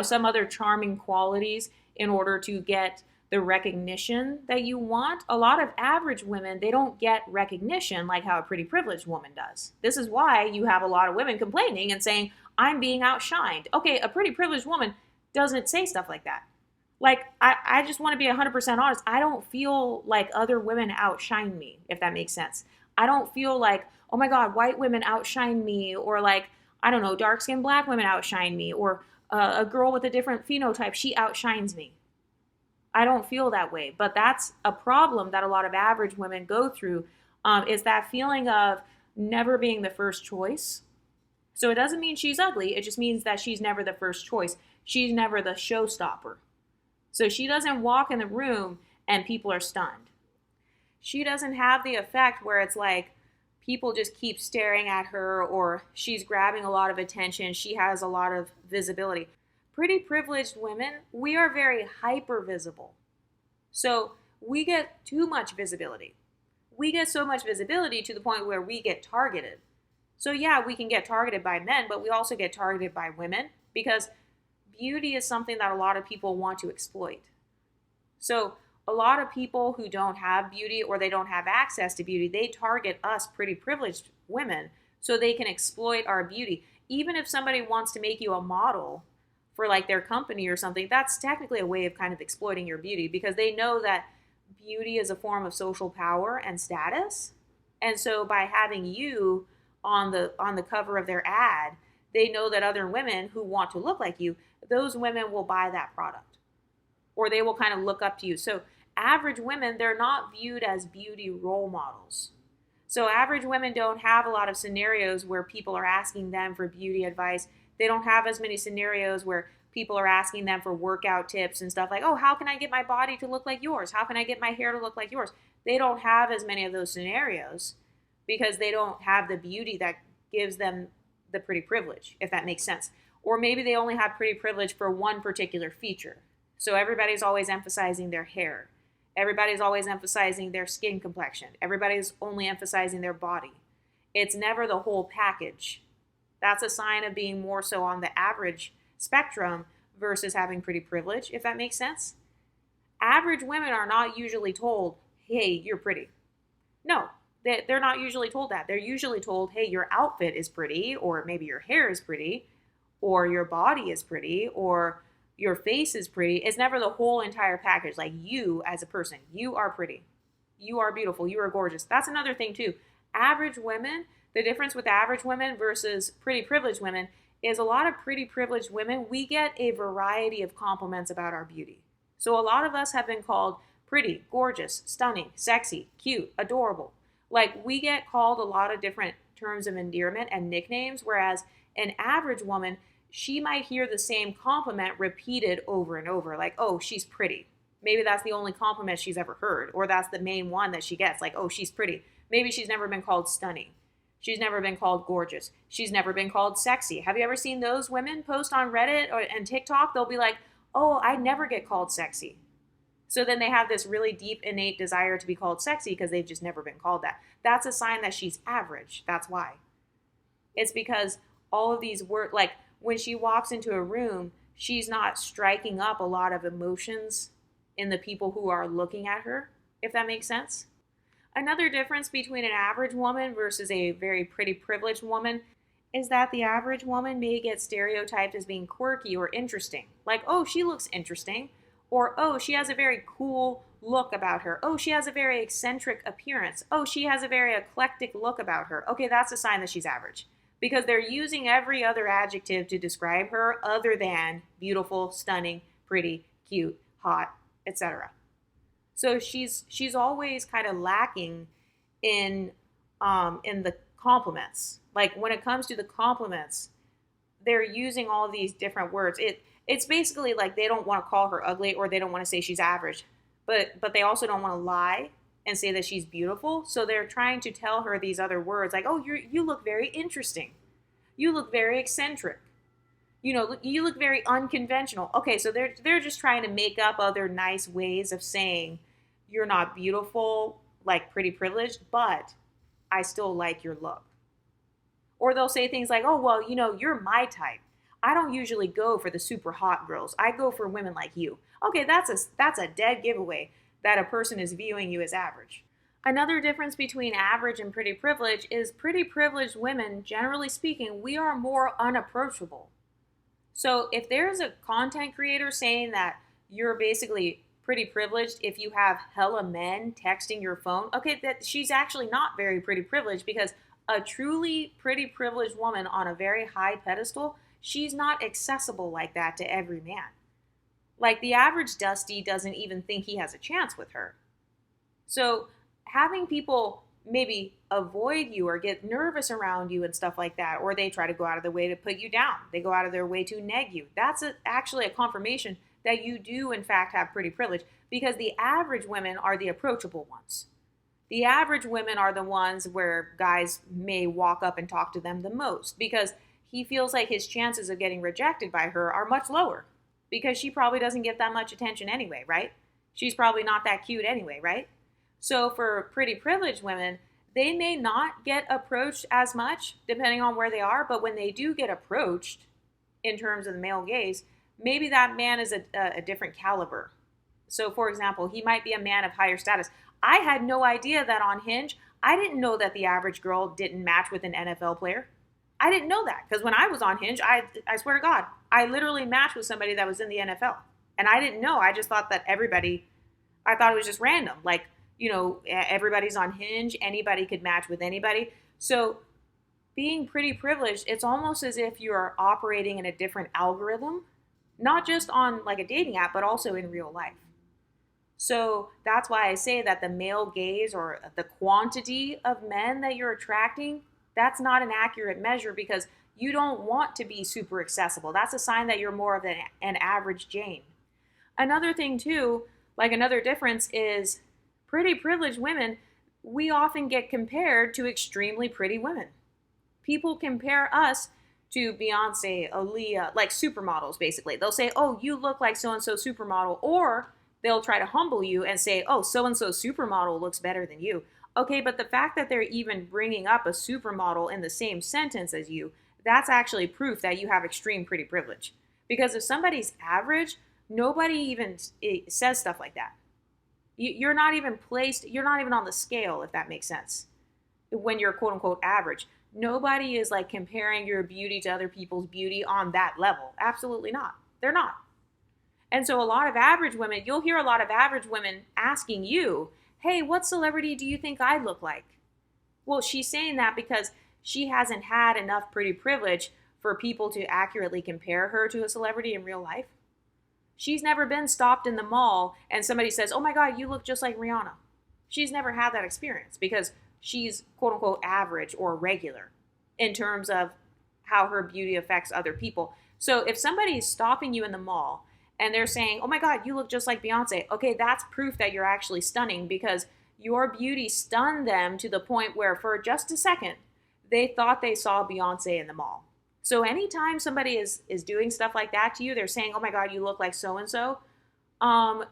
some other charming qualities in order to get the recognition that you want. A lot of average women, they don't get recognition like how a pretty privileged woman does. This is why you have a lot of women complaining and saying, I'm being outshined. Okay, a pretty privileged woman doesn't say stuff like that. Like, I just want to be 100% honest. I don't feel like other women outshine me, if that makes sense. I don't feel like, oh my God, white women outshine me, or like, I don't know, dark-skinned black women outshine me, or a girl with a different phenotype, she outshines me. I don't feel that way, but that's a problem that a lot of average women go through, is that feeling of never being the first choice. So it doesn't mean she's ugly. It just means that she's never the first choice. She's never the showstopper. So she doesn't walk in the room and people are stunned. She doesn't have the effect where it's like people just keep staring at her, or she's grabbing a lot of attention, she has a lot of visibility. Pretty privileged women, we are very hyper visible. So we get too much visibility. We get so much visibility to the point where we get targeted. So yeah, we can get targeted by men, but we also get targeted by women because beauty is something that a lot of people want to exploit. So a lot of people who don't have beauty or they don't have access to beauty, they target us pretty privileged women so they can exploit our beauty. Even if somebody wants to make you a model for like their company or something, that's technically a way of kind of exploiting your beauty because they know that beauty is a form of social power and status. And so by having you on the cover of their ad, they know that other women who want to look like you, those women will buy that product or they will kind of look up to you. So average women, they're not viewed as beauty role models. So average women don't have a lot of scenarios where people are asking them for beauty advice. They don't have as many scenarios where people are asking them for workout tips and stuff like, oh, how can I get my body to look like yours? How can I get my hair to look like yours? They don't have as many of those scenarios because they don't have the beauty that gives them the pretty privilege, if that makes sense. Or maybe they only have pretty privilege for one particular feature. So everybody's always emphasizing their hair. Everybody's always emphasizing their skin complexion. Everybody's only emphasizing their body. It's never the whole package. That's a sign of being more so on the average spectrum versus having pretty privilege, if that makes sense. Average women are not usually told, hey, you're pretty. No, they're not usually told that. They're usually told, hey, your outfit is pretty, or maybe your hair is pretty, or your body is pretty, or your face is pretty. It's never the whole entire package. Like you as a person, you are pretty. You are beautiful. You are gorgeous. That's another thing too. Average women, the difference with average women versus pretty privileged women is a lot of pretty privileged women, we get a variety of compliments about our beauty. So a lot of us have been called pretty, gorgeous, stunning, sexy, cute, adorable. Like we get called a lot of different terms of endearment and nicknames, whereas an average woman, she might hear the same compliment repeated over and over, like, oh, she's pretty. Maybe that's the only compliment she's ever heard, or that's the main one that she gets, like, oh, she's pretty. Maybe she's never been called stunning. She's never been called gorgeous. She's never been called sexy. Have you ever seen those women post on Reddit and TikTok? They'll be like, oh, I never get called sexy. So then they have this really deep innate desire to be called sexy because they've just never been called that. That's a sign that she's average. That's why. It's because all of these words, like when she walks into a room, she's not striking up a lot of emotions in the people who are looking at her, if that makes sense. Another difference between an average woman versus a very pretty privileged woman is that the average woman may get stereotyped as being quirky or interesting. Like, oh, she looks interesting. Or, oh, she has a very cool look about her. Oh, she has a very eccentric appearance. Oh, she has a very eclectic look about her. Okay, that's a sign that she's average. Because they're using every other adjective to describe her other than beautiful, stunning, pretty, cute, hot, etc. So she's always kind of lacking in the compliments. Like when it comes to the compliments, they're using all of these different words. It's basically like they don't want to call her ugly or they don't want to say she's average, but they also don't want to lie and say that she's beautiful. So they're trying to tell her these other words like, oh, you look very interesting. You look very eccentric. You know, you look very unconventional. Okay, so they're just trying to make up other nice ways of saying you're not beautiful, like pretty privileged, but I still like your look. Or they'll say things like, oh, well, you know, you're my type. I don't usually go for the super hot girls. I go for women like you. Okay, that's a dead giveaway that a person is viewing you as average. Another difference between average and pretty privileged is pretty privileged women, generally speaking, we are more unapproachable. So if there's a content creator saying that you're basically pretty privileged if you have hella men texting your phone, okay, that she's actually not very pretty privileged because a truly pretty privileged woman on a very high pedestal, she's not accessible like that to every man. Like the average Dusty doesn't even think he has a chance with her. So having people maybe avoid you or get nervous around you and stuff like that, or they try to go out of their way to put you down. They go out of their way to neg you. That's actually a confirmation that you do in fact have pretty privilege because the average women are the approachable ones. The average women are the ones where guys may walk up and talk to them the most because he feels like his chances of getting rejected by her are much lower because she probably doesn't get that much attention anyway, right? She's probably not that cute anyway, right? So for pretty privileged women, they may not get approached as much depending on where they are, but when they do get approached in terms of the male gaze, maybe that man is a different caliber. So, for example, he might be a man of higher status. I had no idea that on Hinge, I didn't know that the average girl didn't match with an NFL player. I didn't know that because when I was on Hinge, I swear to God, I literally matched with somebody that was in the NFL. And I didn't know. I just thought that I thought it was just random. Like, everybody's on Hinge, anybody could match with anybody. So, being pretty privileged, it's almost as if you're operating in a different algorithm, not just on like a dating app, but also in real life. So that's why I say that the male gaze or the quantity of men that you're attracting, that's not an accurate measure because you don't want to be super accessible. That's a sign that you're more of an average Jane. Another thing, too, like another difference is pretty privileged women, we often get compared to extremely pretty women. People compare us to Beyonce, Aaliyah, like supermodels, basically. They'll say, oh, you look like so and so supermodel, or they'll try to humble you and say, oh, so and so supermodel looks better than you. Okay, but the fact that they're even bringing up a supermodel in the same sentence as you, that's actually proof that you have extreme pretty privilege. Because if somebody's average, nobody even says stuff like that. You're not even on the scale, if that makes sense, when you're quote unquote average. Nobody is like comparing your beauty to other people's beauty on that level. Absolutely not. They're not. And so a lot of average women, you'll hear a lot of average women asking you, hey, what celebrity do you think I look like? Well, she's saying that because she hasn't had enough pretty privilege for people to accurately compare her to a celebrity in real life. She's never been stopped in the mall and somebody says, oh my God, you look just like Rihanna. She's never had that experience because she's quote unquote average or regular in terms of how her beauty affects other people. So if somebody is stopping you in the mall and they're saying, oh my God, you look just like Beyonce, okay, that's proof that you're actually stunning because your beauty stunned them to the point where for just a second, they thought they saw Beyonce in the mall. So anytime somebody is doing stuff like that to you, they're saying, oh my God, you look like so-and-so,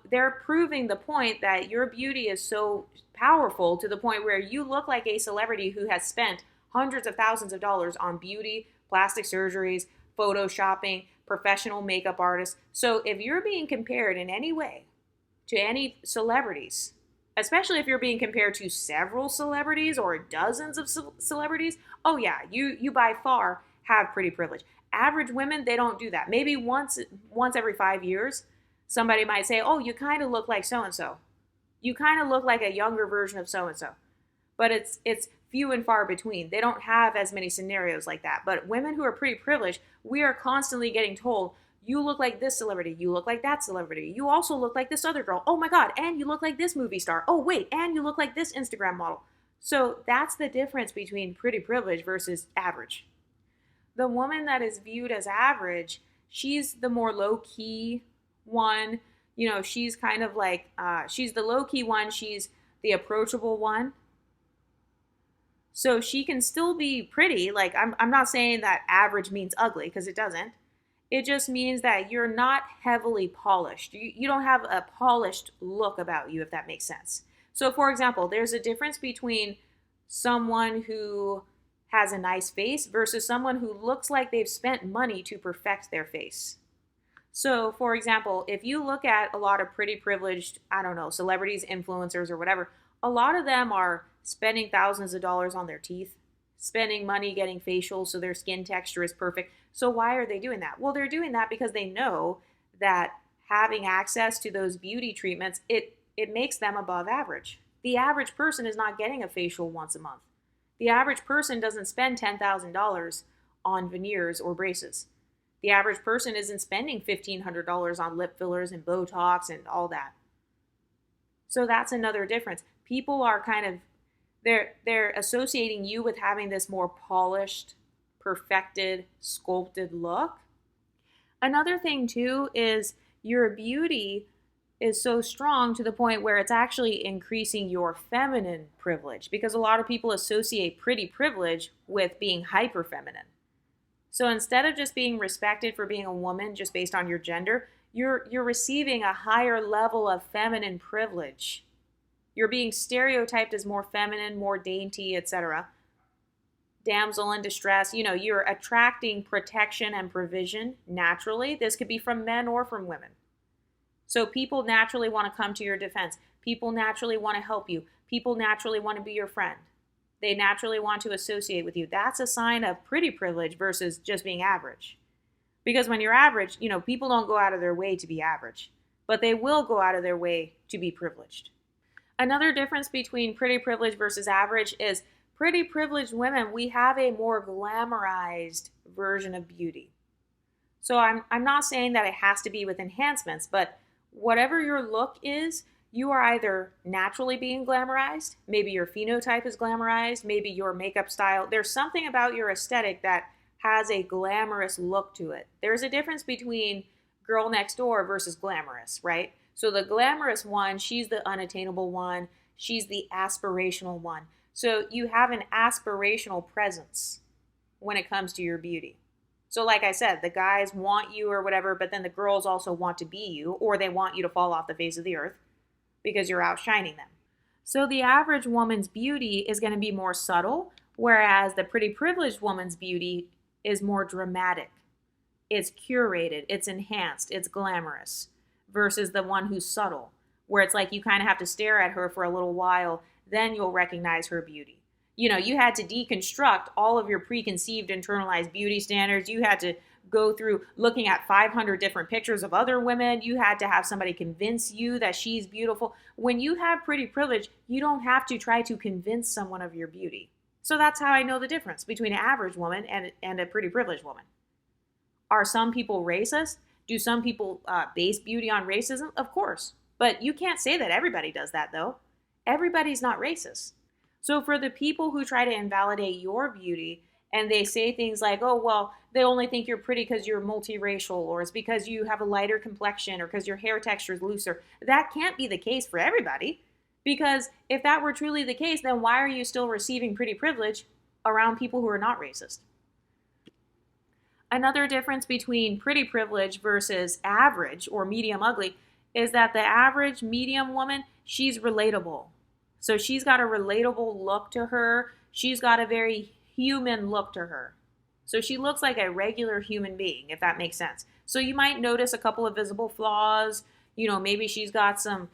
they're proving the point that your beauty is so powerful to the point where you look like a celebrity who has spent hundreds of thousands of dollars on beauty, plastic surgeries, photoshopping, professional makeup artists. So if you're being compared in any way to any celebrities, especially if you're being compared to several celebrities or dozens of celebrities, oh yeah, you by far have pretty privilege. Average women, they don't do that. Maybe once every 5 years, somebody might say, oh, you kind of look like so-and-so. You kind of look like a younger version of so-and-so. But it's few and far between. They don't have as many scenarios like that. But women who are pretty privileged, we are constantly getting told, you look like this celebrity, you look like that celebrity, you also look like this other girl, oh my God, and you look like this movie star, oh wait, and you look like this Instagram model. So that's the difference between pretty privilege versus average. The woman that is viewed as average, she's the more low-key one. She's kind of like, she's the low-key one, she's the approachable one. So she can still be pretty. Like, I'm not saying that average means ugly, because it doesn't. It just means that you're not heavily polished. You don't have a polished look about you, if that makes sense. So, for example, there's a difference between someone who has a nice face versus someone who looks like they've spent money to perfect their face. So, for example, if you look at a lot of pretty privileged, I don't know, celebrities, influencers, or whatever, a lot of them are spending thousands of dollars on their teeth, spending money getting facials so their skin texture is perfect. So why are they doing that? Well, they're doing that because they know that having access to those beauty treatments, it makes them above average. The average person is not getting a facial once a month. The average person doesn't spend $10,000 on veneers or braces. The average person isn't spending $1,500 on lip fillers and Botox and all that. So that's another difference. People are kind of, they're associating you with having this more polished, perfected, sculpted look. Another thing too is your beauty is so strong to the point where it's actually increasing your feminine privilege, because a lot of people associate pretty privilege with being hyper feminine. So instead of just being respected for being a woman just based on your gender, you're receiving a higher level of feminine privilege. You're being stereotyped as more feminine, more dainty, etc. Damsel in distress, you're attracting protection and provision naturally. This could be from men or from women. So people naturally want to come to your defense. People naturally want to help you. People naturally want to be your friend. They naturally want to associate with you. That's a sign of pretty privilege versus just being average. Because when you're average, people don't go out of their way to be average, but they will go out of their way to be privileged. Another difference between pretty privilege versus average is pretty privileged women, we have a more glamorized version of beauty. So I'm not saying that it has to be with enhancements, but whatever your look is, you are either naturally being glamorized, maybe your phenotype is glamorized, maybe your makeup style. There's something about your aesthetic that has a glamorous look to it. There's a difference between girl next door versus glamorous, right? So the glamorous one, she's the unattainable one, she's the aspirational one. So you have an aspirational presence when it comes to your beauty. So like I said, the guys want you or whatever, but then the girls also want to be you, or they want you to fall off the face of the earth because you're outshining them. So the average woman's beauty is going to be more subtle, whereas the pretty privileged woman's beauty is more dramatic. It's curated, it's enhanced, it's glamorous, versus the one who's subtle, where it's like you kind of have to stare at her for a little while, then you'll recognize her beauty. You had to deconstruct all of your preconceived internalized beauty standards. You had to go through looking at 500 different pictures of other women. You had to have somebody convince you that she's beautiful. When you have pretty privilege, you don't have to try to convince someone of your beauty. So that's how I know the difference between an average woman and a pretty privileged woman. Are some people racist? Do some people base beauty on racism? Of course. But you can't say that everybody does that, though. Everybody's not racist. So for the people who try to invalidate your beauty and they say things like, oh, well, they only think you're pretty because you're multiracial, or it's because you have a lighter complexion, or because your hair texture is looser, that can't be the case for everybody. Because if that were truly the case, then why are you still receiving pretty privilege around people who are not racist? Another difference between pretty privilege versus average or medium ugly is that the average medium woman, she's relatable. So she's got a relatable look to her. She's got a very human look to her. So she looks like a regular human being, if that makes sense. So you might notice a couple of visible flaws. Maybe she's got some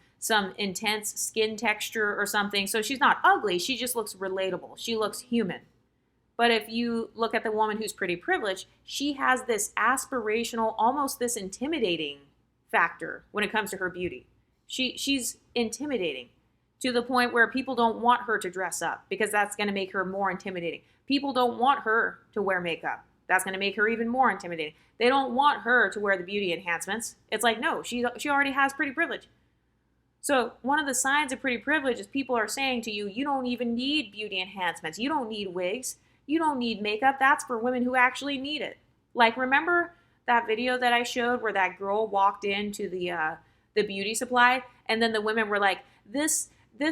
intense skin texture or something. So she's not ugly. She just looks relatable. She looks human. But if you look at the woman who's pretty privileged, she has this aspirational, almost this intimidating factor when it comes to her beauty. She's intimidating to the point where people don't want her to dress up because that's going to make her more intimidating. People don't want her to wear makeup. That's going to make her even more intimidating. They don't want her to wear the beauty enhancements. It's like, no, she already has pretty privilege. So one of the signs of pretty privilege is people are saying to you, you don't even need beauty enhancements. You don't need wigs. You don't need makeup. That's for women who actually need it. Like, remember that video that I showed where that girl walked into the beauty supply, and then the women were like, this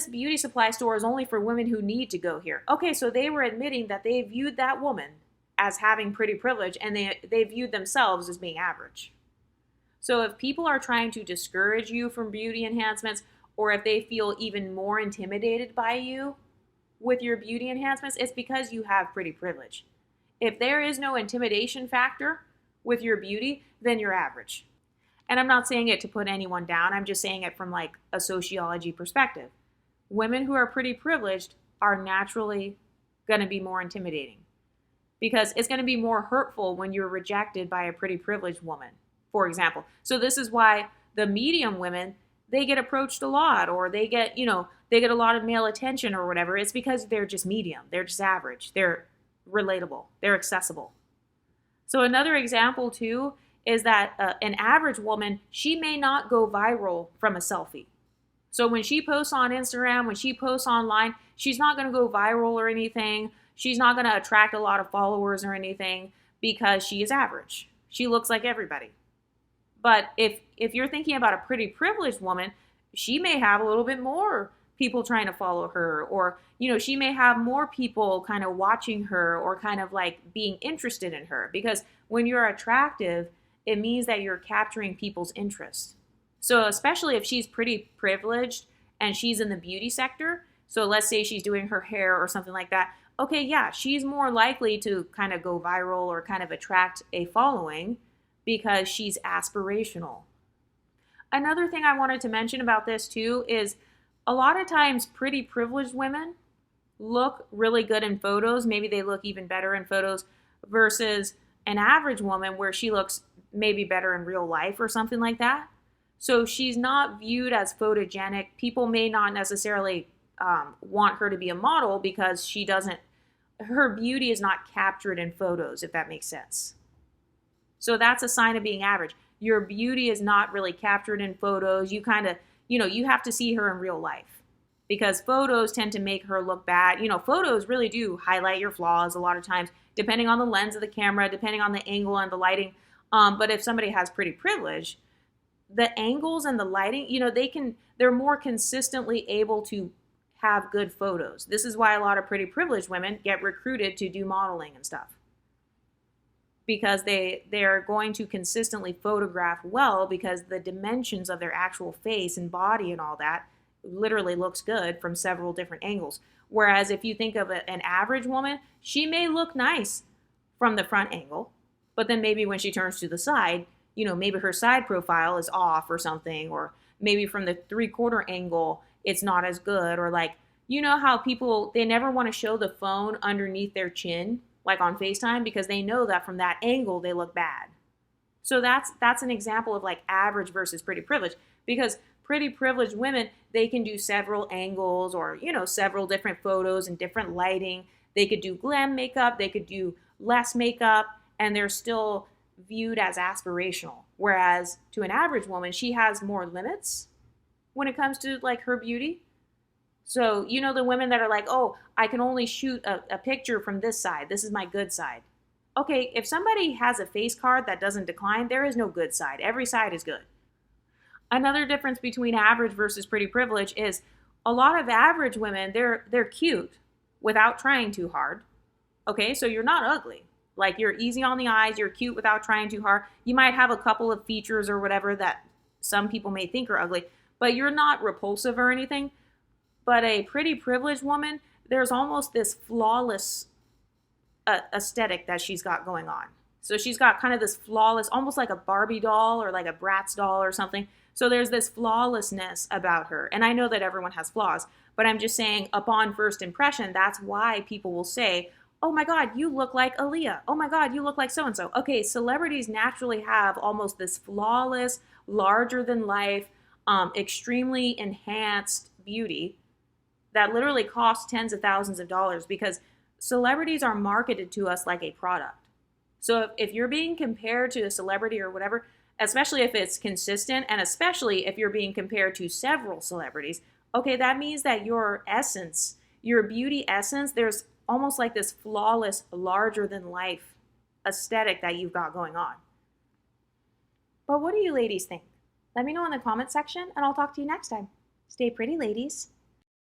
beauty supply store is only for women who need to go here. Okay, so they were admitting that they viewed that woman as having pretty privilege, and they viewed themselves as being average. So if people are trying to discourage you from beauty enhancements, or if they feel even more intimidated by you with your beauty enhancements, it's because you have pretty privilege. If there is no intimidation factor with your beauty, then you're average. And I'm not saying it to put anyone down. I'm just saying it from like a sociology perspective. Women who are pretty privileged are naturally going to be more intimidating because it's going to be more hurtful when you're rejected by a pretty privileged woman, for example. So this is why the medium women, they get approached a lot, or they get a lot of male attention or whatever. It's because they're just medium. They're just average. They're relatable. They're accessible. So another example too is that an average woman, she may not go viral from a selfie. So when she posts on Instagram, when she posts online, she's not going to go viral or anything. She's not going to attract a lot of followers or anything because she is average. She looks like everybody. But if you're thinking about a pretty privileged woman, she may have a little bit more people trying to follow her, or she may have more people kind of watching her or kind of like being interested in her, because when you're attractive, it means that you're capturing people's interest. So especially if she's pretty privileged and she's in the beauty sector, so let's say she's doing her hair or something like that, okay, yeah, she's more likely to kind of go viral or kind of attract a following because she's aspirational. Another thing I wanted to mention about this too is a lot of times pretty privileged women look really good in photos. Maybe they look even better in photos versus an average woman where she looks maybe better in real life or something like that. So she's not viewed as photogenic. People may not necessarily want her to be a model because her beauty is not captured in photos, if that makes sense. So that's a sign of being average. Your beauty is not really captured in photos. You kind of, you have to see her in real life because photos tend to make her look bad. Photos really do highlight your flaws a lot of times, depending on the lens of the camera, depending on the angle and the lighting. But if somebody has pretty privilege, the angles and the lighting, they're more consistently able to have good photos. This is why a lot of pretty privileged women get recruited to do modeling and stuff, because they're going to consistently photograph well because the dimensions of their actual face and body and all that literally looks good from several different angles. Whereas if you think of an average woman, she may look nice from the front angle, but then maybe when she turns to the side, maybe her side profile is off or something, or maybe from the 3/4 angle, it's not as good, or like, how people, they never want to show the phone underneath their chin, like on FaceTime, because they know that from that angle, they look bad. So that's an example of like average versus pretty privileged, because pretty privileged women, they can do several angles or, several different photos and different lighting. They could do glam makeup, they could do less makeup, and they're still viewed as aspirational. Whereas to an average woman, she has more limits when it comes to like her beauty. So, the women that are like, oh, I can only shoot a picture from this side. This is my good side. Okay, if somebody has a face card that doesn't decline, there is no good side. Every side is good. Another difference between average versus pretty privilege is a lot of average women, they're cute without trying too hard. Okay, so you're not ugly. Like, you're easy on the eyes, you're cute without trying too hard. You might have a couple of features or whatever that some people may think are ugly, but you're not repulsive or anything. But a pretty privileged woman, there's almost this flawless aesthetic that she's got going on. So she's got kind of this flawless, almost like a Barbie doll or like a Bratz doll or something. So there's this flawlessness about her. And I know that everyone has flaws, but I'm just saying, upon first impression, that's why people will say, oh my God, you look like Aaliyah. Oh my God, you look like so-and-so. Okay, celebrities naturally have almost this flawless, larger than life, extremely enhanced beauty that literally costs tens of thousands of dollars, because celebrities are marketed to us like a product. So if you're being compared to a celebrity or whatever, especially if it's consistent, and especially if you're being compared to several celebrities, okay, that means that your essence, your beauty essence, there's almost like this flawless, larger than life aesthetic that you've got going on. But what do you ladies think? Let me know in the comment section, and I'll talk to you next time. Stay pretty, ladies.